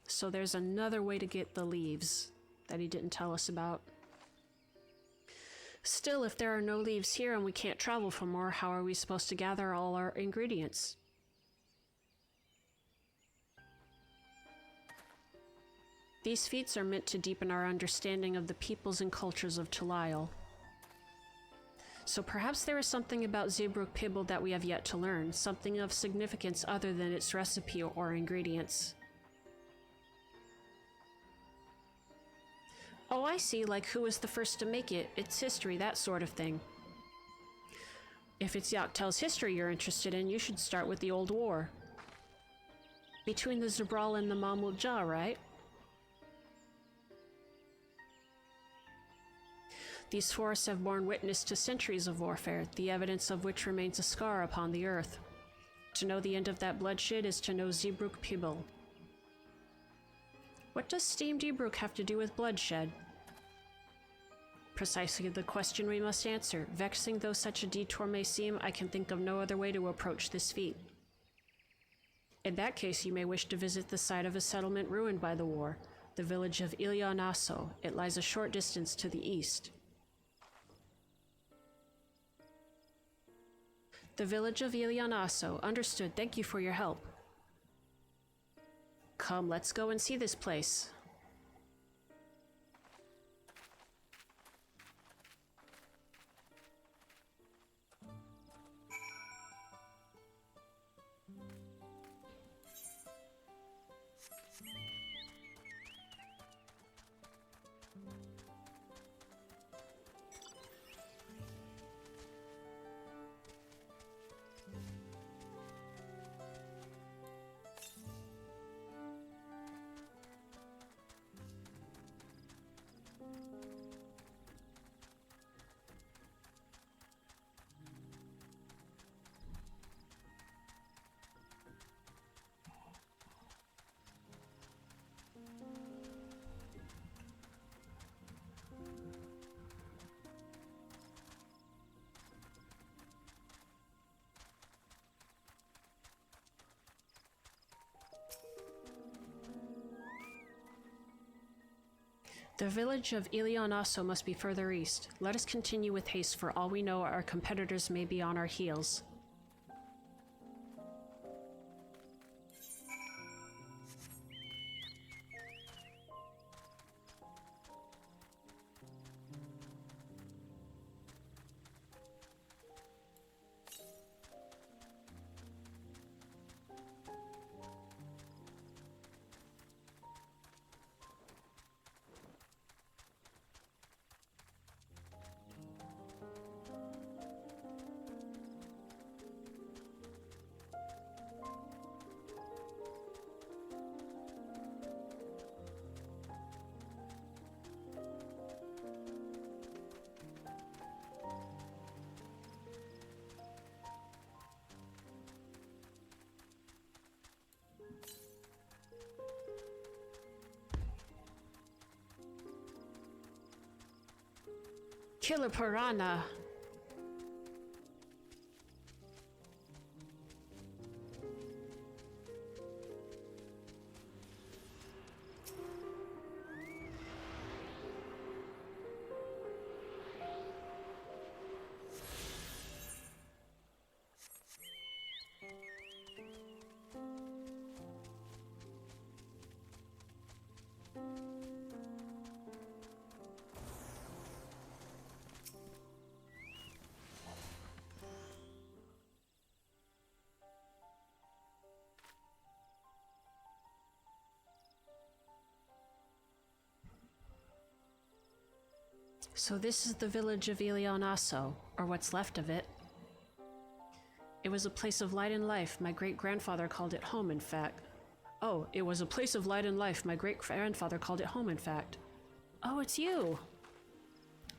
So there's another way to get the leaves that he didn't tell us about. Still, if there are no leaves here and we can't travel for more, how are we supposed to gather all our ingredients? These feats are meant to deepen our understanding of the peoples and cultures of Tulail. So perhaps there is something about Zeebrugge Pibble that we have yet to learn, something of significance other than its recipe or ingredients. Oh, I see, like who was the first to make it, its history, that sort of thing. If it's Yaktel's history you're interested in, you should start with the Old War. Between the Zabral and the Mamul-Ja, right? These forests have borne witness to centuries of warfare, the evidence of which remains a scar upon the earth. To know the end of that bloodshed is to know Zeebrugge Pibble. What does steamed Zeebrugge have to do with bloodshed? Precisely the question we must answer. Vexing though such a detour may seem, I can think of no other way to approach this feat. In that case, you may wish to visit the site of a settlement ruined by the war, the village of Ilianaso. It lies a short distance to the east. The village of Ilianaso. Understood. Thank you for your help. Come, let's go and see this place. The village of Ilianaso must be further east. Let us continue with haste, for all we know our competitors may be on our heels. Killer piranha. So this is the village of Ilionaso, or what's left of it. It was a place of light and life. My great-grandfather called it home, in fact. Oh, it was a place of light and life. My great-grandfather called it home, in fact. Oh, it's you.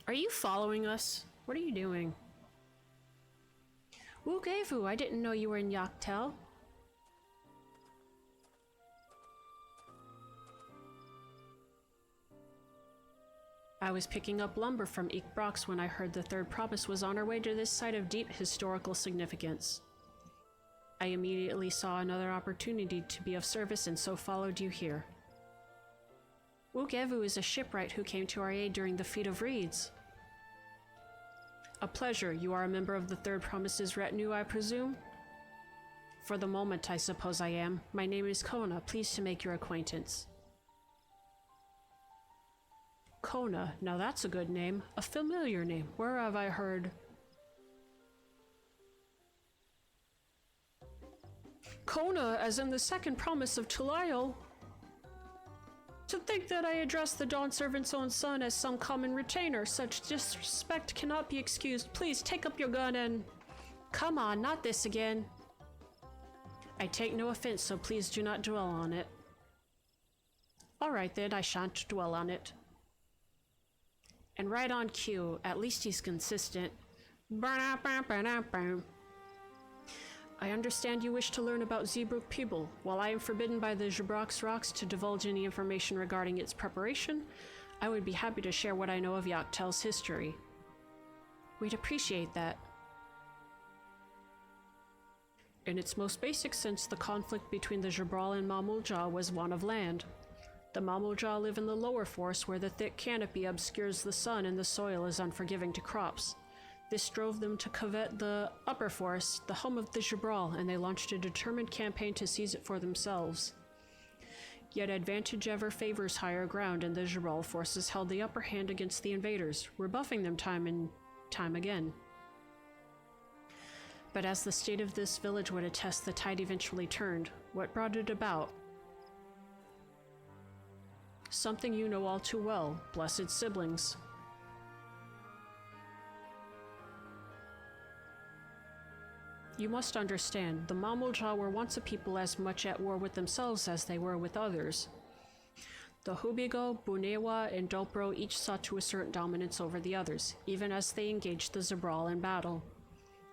Are you following us? What are you doing? Wugevu, I didn't know you were in Yaktel. I was picking up lumber from Ikbrox when I heard the third promise was on our way to this site of deep historical significance. I immediately saw another opportunity to be of service and so followed you here. Wugevu is a shipwright who came to our aid during the Feat of Reeds. A pleasure. You are a member of the Third Promise's retinue, I presume? For the moment, I suppose I am. My name is Kona. Pleased to make your acquaintance. Kona. Now that's a good name. A familiar name. Where have I heard? Kona, as in the second promise of Tulayo. To think that I address the Dawn Servant's own son as some common retainer, such disrespect cannot be excused. Please take up your gun and... Come on, not this again. I take no offense, so please do not dwell on it. Alright then, I shan't dwell on it. And right on cue, at least he's consistent. I understand you wish to learn about Zeebrugge Peeble. While I am forbidden by the Jabrox Rocks to divulge any information regarding its preparation, I would be happy to share what I know of Yaktel's history. We'd appreciate that. In its most basic sense, the conflict between the Jabral and Mamulja was one of land. The Mamulja live in the lower forest where the thick canopy obscures the sun and the soil is unforgiving to crops. This drove them to covet the upper forest, the home of the Jabral, and they launched a determined campaign to seize it for themselves. Yet advantage ever favors higher ground, and the Jabral forces held the upper hand against the invaders, rebuffing them time and time again. But as the state of this village would attest, the tide eventually turned. What brought it about? Something you know all too well, blessed siblings. You must understand, the Mamulja were once a people as much at war with themselves as they were with others. The Hubigo, Bunewa, and Dolpro each sought to assert dominance over the others, even as they engaged the Zabral in battle.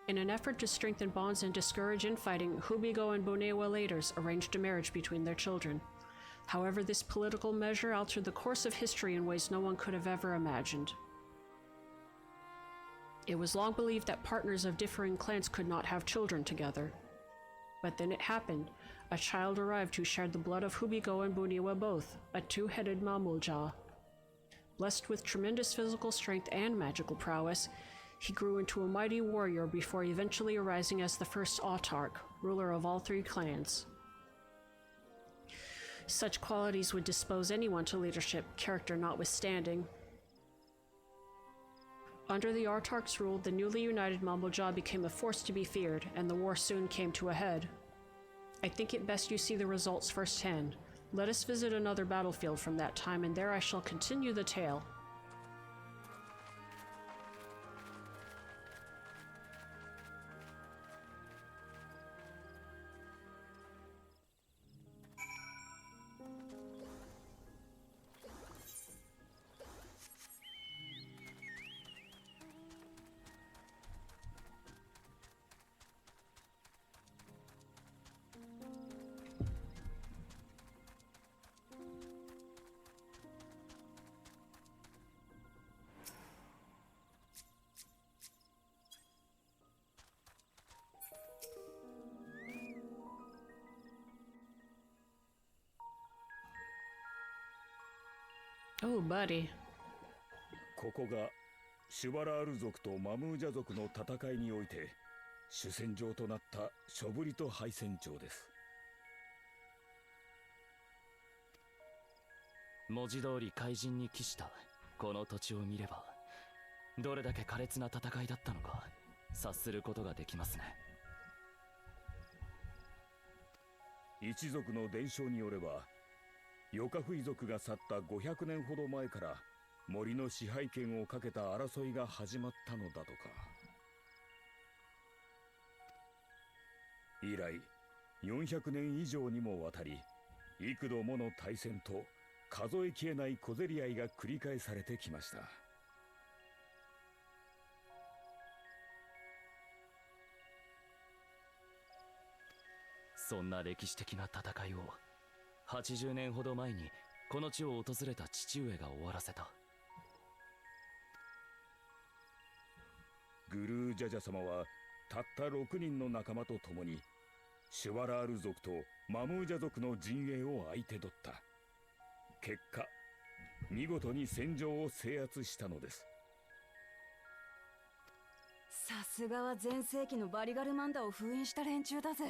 In an effort to strengthen bonds and discourage infighting, Hubigo and Bunewa leaders arranged a marriage between their children. However, this political measure altered the course of history in ways no one could have ever imagined. It was long believed that partners of differing clans could not have children together. But then it happened. A child arrived who shared the blood of Hubigo and Bunewa both, a two-headed Mamulja. Blessed with tremendous physical strength and magical prowess, he grew into a mighty warrior before eventually arising as the first autarch, ruler of all three clans. Such qualities would dispose anyone to leadership, character notwithstanding. Under the autarch's rule, the newly united Mamulja became a force to be feared, and the war soon came to a head. I think it best you see the results firsthand. Let us visit another battlefield from that time, and there I shall continue the tale. Oh, buddy. ここがシュバラール族とマムージャ族の戦いにおいて主戦場となったショブリト敗戦場です。文字通り怪人に帰したこの土地を見ればどれだけ苛烈な戦いだったのか察することができますね。一族の伝承によればヨカフイ族が去った500年ほど前から森の支配権をかけた争いが始まったのだとか。以来400年以上にもわたり幾度もの大戦と数えきれない小競り合いが繰り返されてきました。そんな歴史的な戦いを80年ほど前にこの地を訪れた父上が終わらせた。グルージャジャ様はたった6人の仲間と共にシュワラール族とマムージャ族の陣営を相手取った。結果見事に戦場を制圧したのです。さすがは全盛期のバリガルマンダを封印した連中だぜ。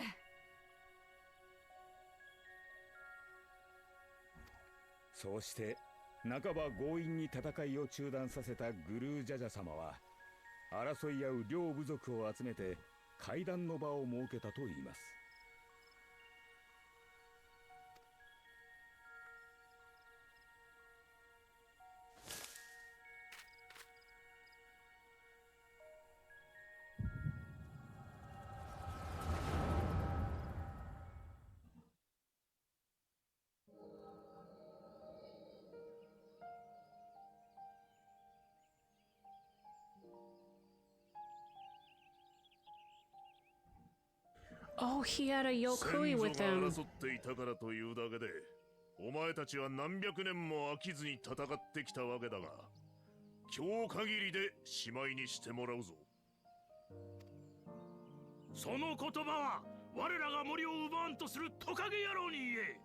そうして半ば強引に戦いを中断させたグルージャジャ様は争い合う両部族を集めて会談の場を設けたといいます。Oh, he had a Yokui 先 with 祖が him. 争っていたからというだけでお前たちは何百年も飽きずに戦ってきたわけだが、今日限りでしまいにしてもらうぞ。その言葉は我らが森を奪わんとするトカゲ野郎に言え。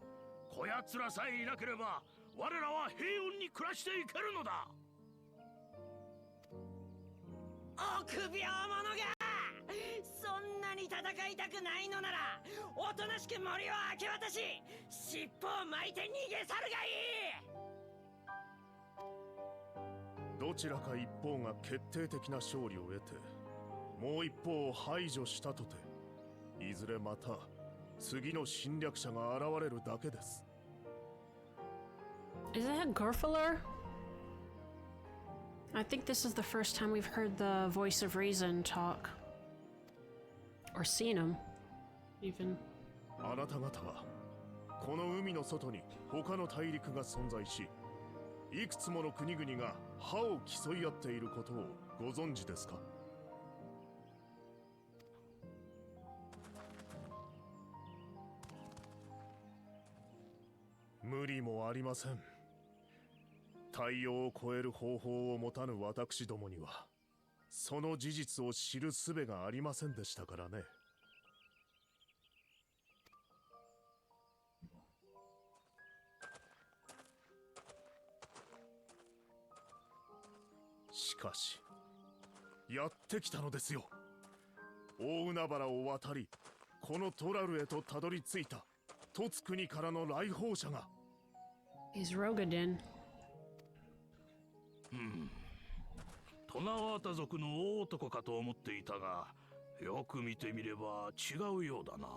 こやつらさえいなければ我らは平穏に暮らしていけるのだ。臆病者が、そんなに戦いたくないのならおとなしく森を明け渡し尻尾を巻いて逃げ去るがいい。どちらか一方が決定的な勝利を得てもう一方を排除したとて、いずれまた次の侵略者が現れるだけです。 Is that Garfilar? I think this is the first time we've heard the voice of reason talk. Or seen him, even. あなた方はこの海の外に他の大陸が存在し、いくつもの国々が歯を競い合っていることをご存知ですか？無理もありません。太陽を超える方法を持たぬ私どもにはその事実を知る術がありませんでしたからね。しかしやってきたのですよ。大海原を渡りこのトラルへとたどり着いたトツ国からの来訪者が。He's Rogadin. トナワータ族の大男かと思っていたが、よく見てみれば違うようだな。な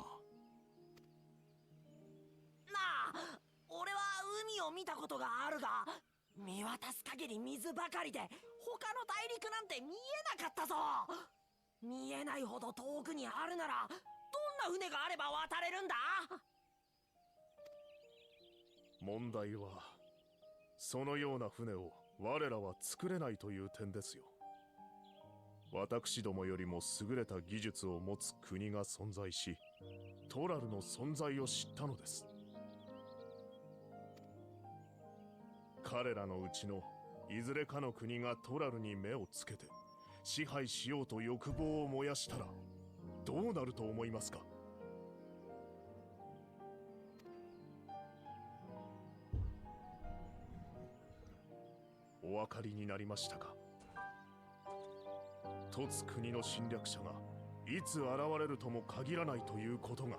あ、俺は海を見たことがあるが見渡す限り水ばかりで他の大陸なんて見えなかったぞ。見えないほど遠くにあるならどんな船があれば渡れるんだ？問題はそのような船を我らは作れないという点ですよ。私どもよりも優れた技術を持つ国が存在し、トラルの存在を知ったのです。彼らのうちのいずれかの国がトラルに目をつけて支配しようと欲望を燃やしたらどうなると思いますか？お分かりになりましたか？トツ国の侵略者がいつ現れるとも限らないということが。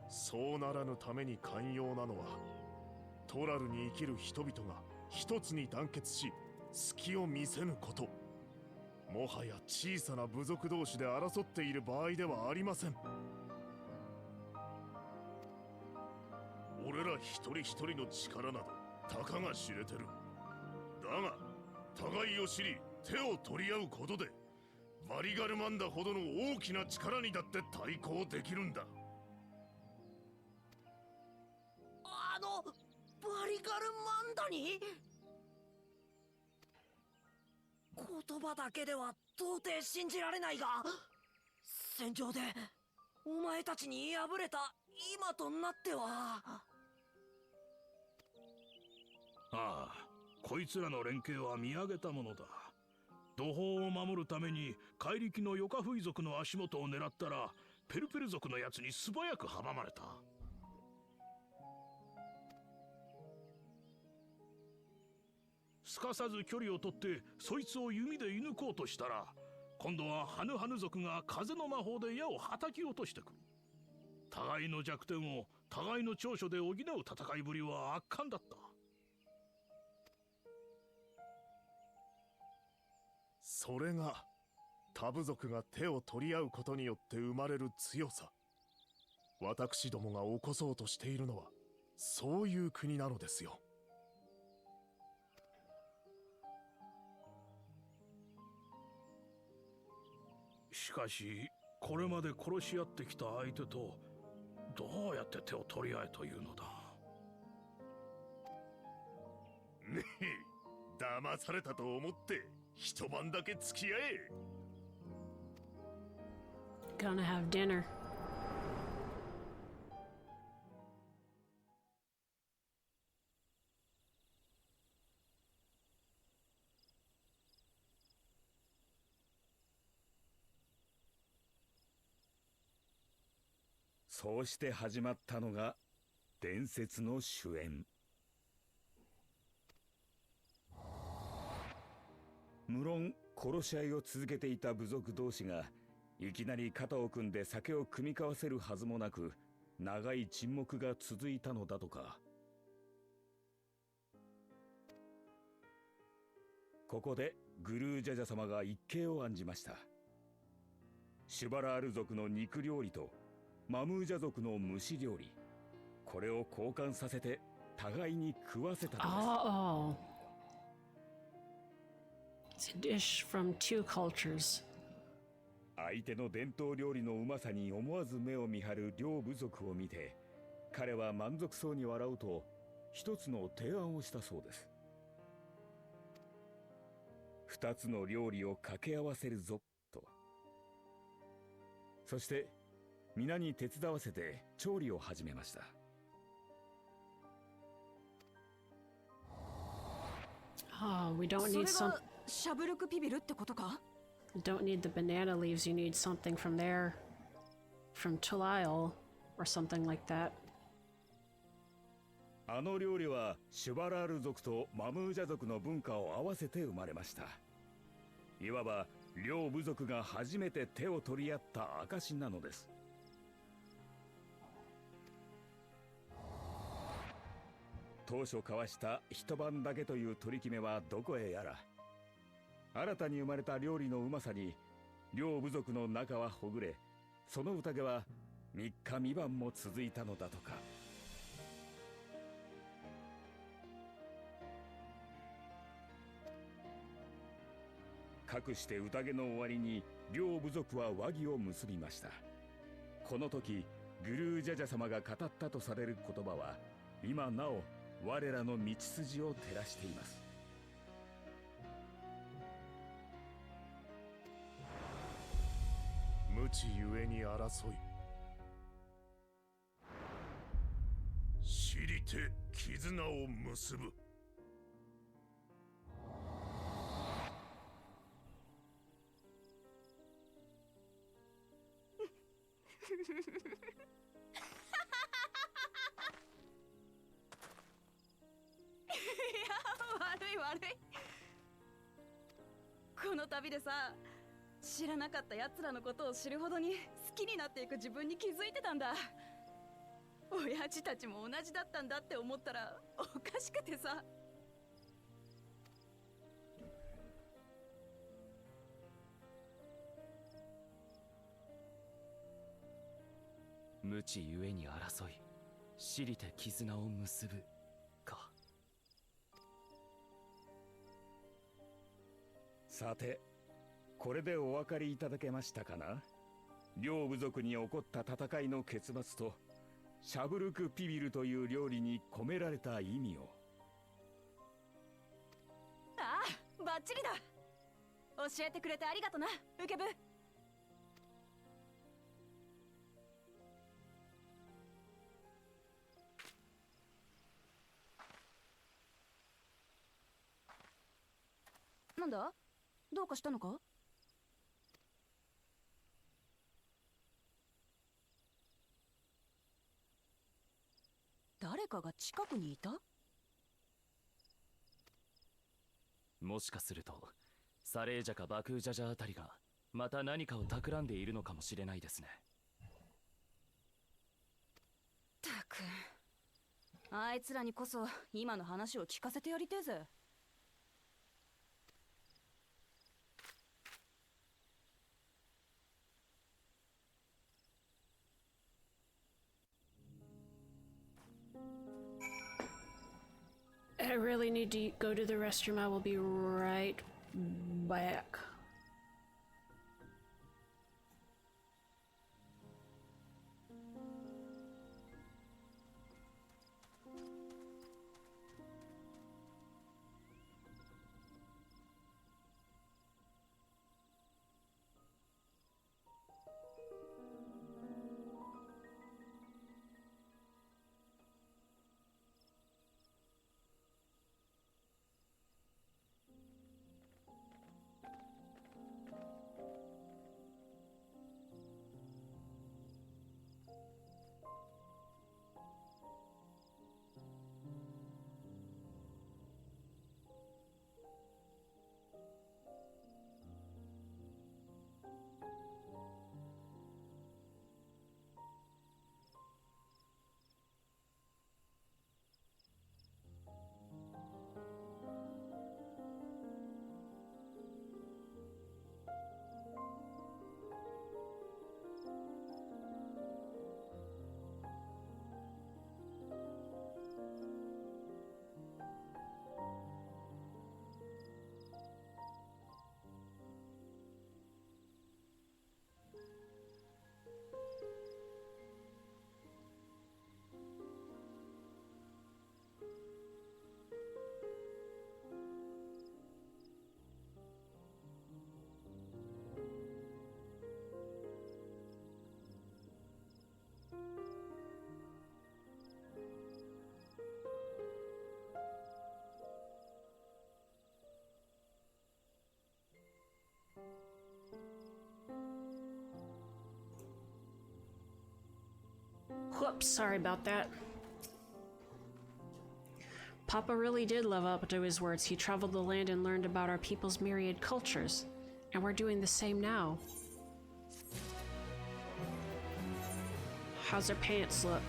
そうならぬために寛容なのはトラルに生きる人々が一つに団結し隙を見せぬこと。もはや小さな部族同士で争っている場合ではありません。俺ら一人一人の力などたかが知れてる。だが互いを知り手を取り合うことでバリガルマンダほどの大きな力にだって対抗できるんだ。バリガルマンダに？言葉だけでは到底信じられないが、戦場でお前たちに敗れた今となっては。ああ、こいつらの連携は見上げたものだ。土砲を守るために怪力のヨカフイ族の足元を狙ったらペルペル族のやつに素早く阻まれた。すかさず距離を取ってそいつを弓で射抜こうとしたら、今度はハヌハヌ族が風の魔法で矢をはたき落としてくる。互いの弱点を互いの長所で補う戦いぶりは圧巻だった。それが他部族が手を取り合うことによって生まれる強さ。私どもが起こそうとしているのはそういう国なのですよ。しかしこれまで殺し合ってきた相手とどうやって手を取り合えというのだ。ねえ、騙されたと思って一晩だけ付き合え。 Gonna have dinner. そうして始まったのが伝説の主演。無論殺し合いを続けていた部族同士がいきなり肩を組んで酒を酌み交わせるはずもなく、長い沈黙が続いたのだとか。ここでグルージャジャ様が一計を案じました。シュバラール族の肉料理とマムージャ族の蒸し料理、これを交換させて互いに食わせたのです。It's a dish from two cultures. 相手の伝統料理のうまさに思わず目を見張る両部族を見て、彼は満足そうに笑うと一つの提案をしたそうです。二つの料理を掛け合わせるぞと。そして皆に手伝わせて調理を始めました。We don't need some. それがシャブルクピビルってことか？ You don't need the banana leaves. You need something from there, from Tulile, or something like that. あの料理はシュバラール族とマムージャ族の文化を合わせて生まれました。いわば両部族が初めて手を取り合った証なのです。当初交わした一晩だけという取り決めはどこへやら、新たに生まれた料理のうまさに両部族の仲はほぐれ、その宴は3日3晩も続いたのだとか。かくして宴の終わりに両部族は和議を結びました。この時グルージャジャ様が語ったとされる言葉は今なお我らの道筋を照らしています。無知ゆえに争い、知りて絆を結ぶ。この旅でさ、知らなかった奴らのことを知るほどに好きになっていく自分に気づいてたんだ。親父たちも同じだったんだって思ったらおかしくてさ。無知ゆえに争い、しりて絆を結ぶか。さて、これでお分かりいただけましたかな。両部族に起こった戦いの結末とシャブルクピビルという料理に込められた意味を。ああ、バッチリだ。教えてくれてありがとな、ウケブ。なんだ、どうかしたのか。誰かが近くにいた。もしかするとサレージャかバクージャジャあたりがまた何かを企んでいるのかもしれないですね。たく、あいつらにこそ今の話を聞かせてやりてえぜ。I really need to go to the restroom. I will be right back. Whoops, sorry about that. Papa really did live up to his words. He traveled the land and learned about our people's myriad cultures. And we're doing the same now. How's her pants look?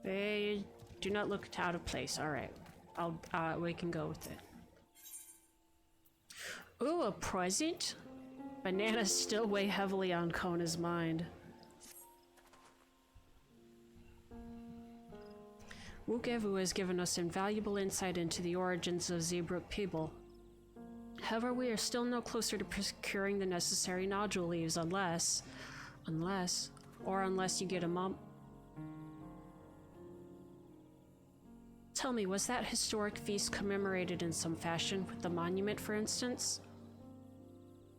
They do not look out of place. All right, we can go with it. Ooh, a present? Bananas still weigh heavily on Kona's mind. Wukevu has given us invaluable insight into the origins of Zeebrugge people. However, we are still no closer to procuring the necessary nodule leaves unless you get a mom. Tell me, was that historic feast commemorated in some fashion, with the monument, for instance?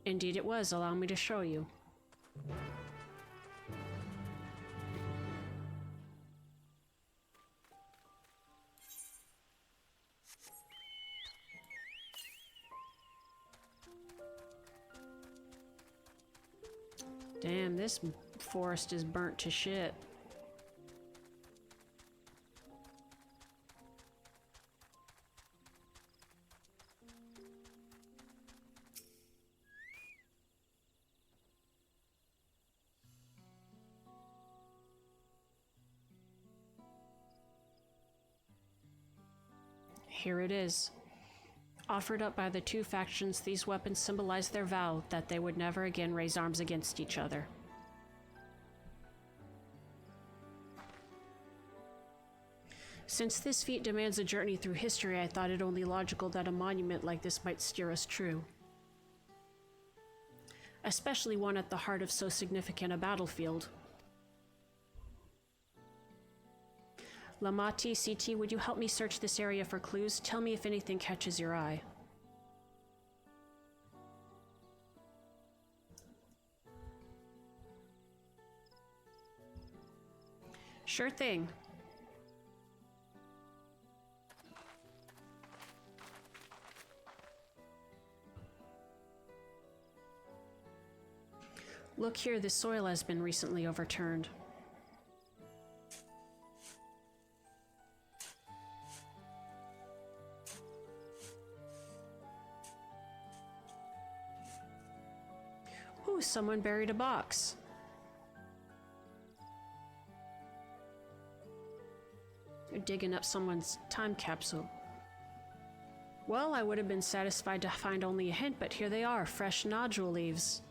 Indeed it was. Allow me to show you. Damn, this forest is burnt to shit. Here it is. Offered up by the two factions, these weapons symbolize their vow that they would never again raise arms against each other. Since this feat demands a journey through history, I thought it only logical that a monument like this might steer us true. Especially one at the heart of so significant a battlefield. Lamati, CT, would you help me search this area for clues? Tell me if anything catches your eye. Sure thing. Look here, the soil has been recently overturned. Ooh, someone buried a box. They're digging up someone's time capsule. Well, I would have been satisfied to find only a hint, but here they are, fresh nodule leaves.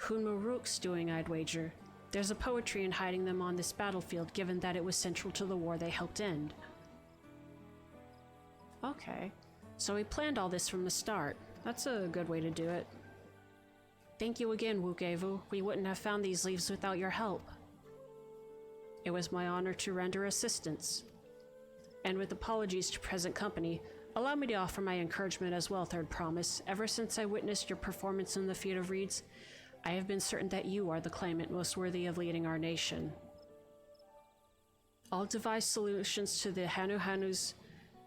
Hunmuruk's doing, I'd wager. There's a poetry in hiding them on this battlefield, given that it was central to the war they helped end. Okay, so we planned all this from the start. That's a good way to do it. Thank you again, Wugevu. We wouldn't have found these leaves without your help. It was my honor to render assistance. And with apologies to present company, allow me to offer my encouragement as well, Third Promise. Ever since I witnessed your performance in the Feat of Reeds, I have been certain that you are the claimant most worthy of leading our nation. I'll devise solutions to the Hanuhanu's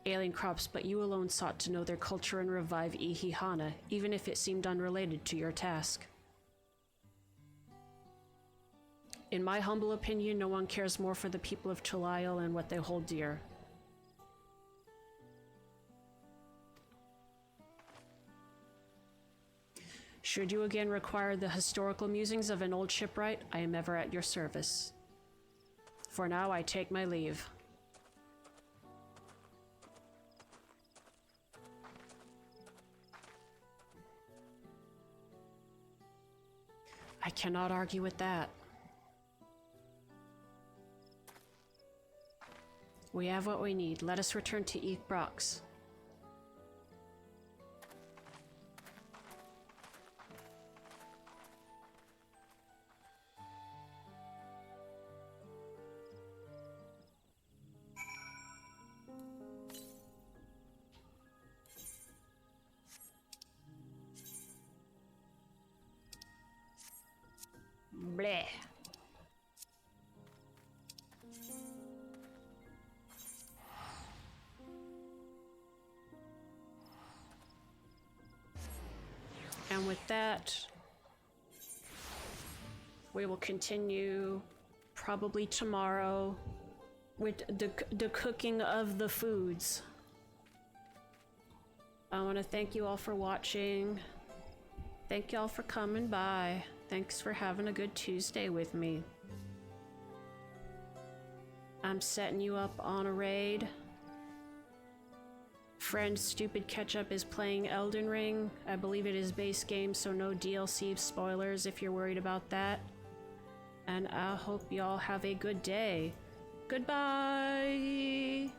alien crops, but you alone sought to know their culture and revive Ihihana, even if it seemed unrelated to your task. In my humble opinion, no one cares more for the people of Tulayel and what they hold dear. Should you again require the historical musings of an old shipwright, I am ever at your service. For now, I take my leave. I cannot argue with that. We have what we need. Let us return to Ekbrox. Bleh. And with that, we will continue probably tomorrow with the cooking of the foods. I want to thank you all for watching. Thank y'all for coming by. Thanks for having a good Tuesday with me. I'm setting you up on a raid. Friend Stupid Ketchup is playing Elden Ring. I believe it is base game, so no DLC spoilers if you're worried about that. And I hope y'all have a good day. Goodbye!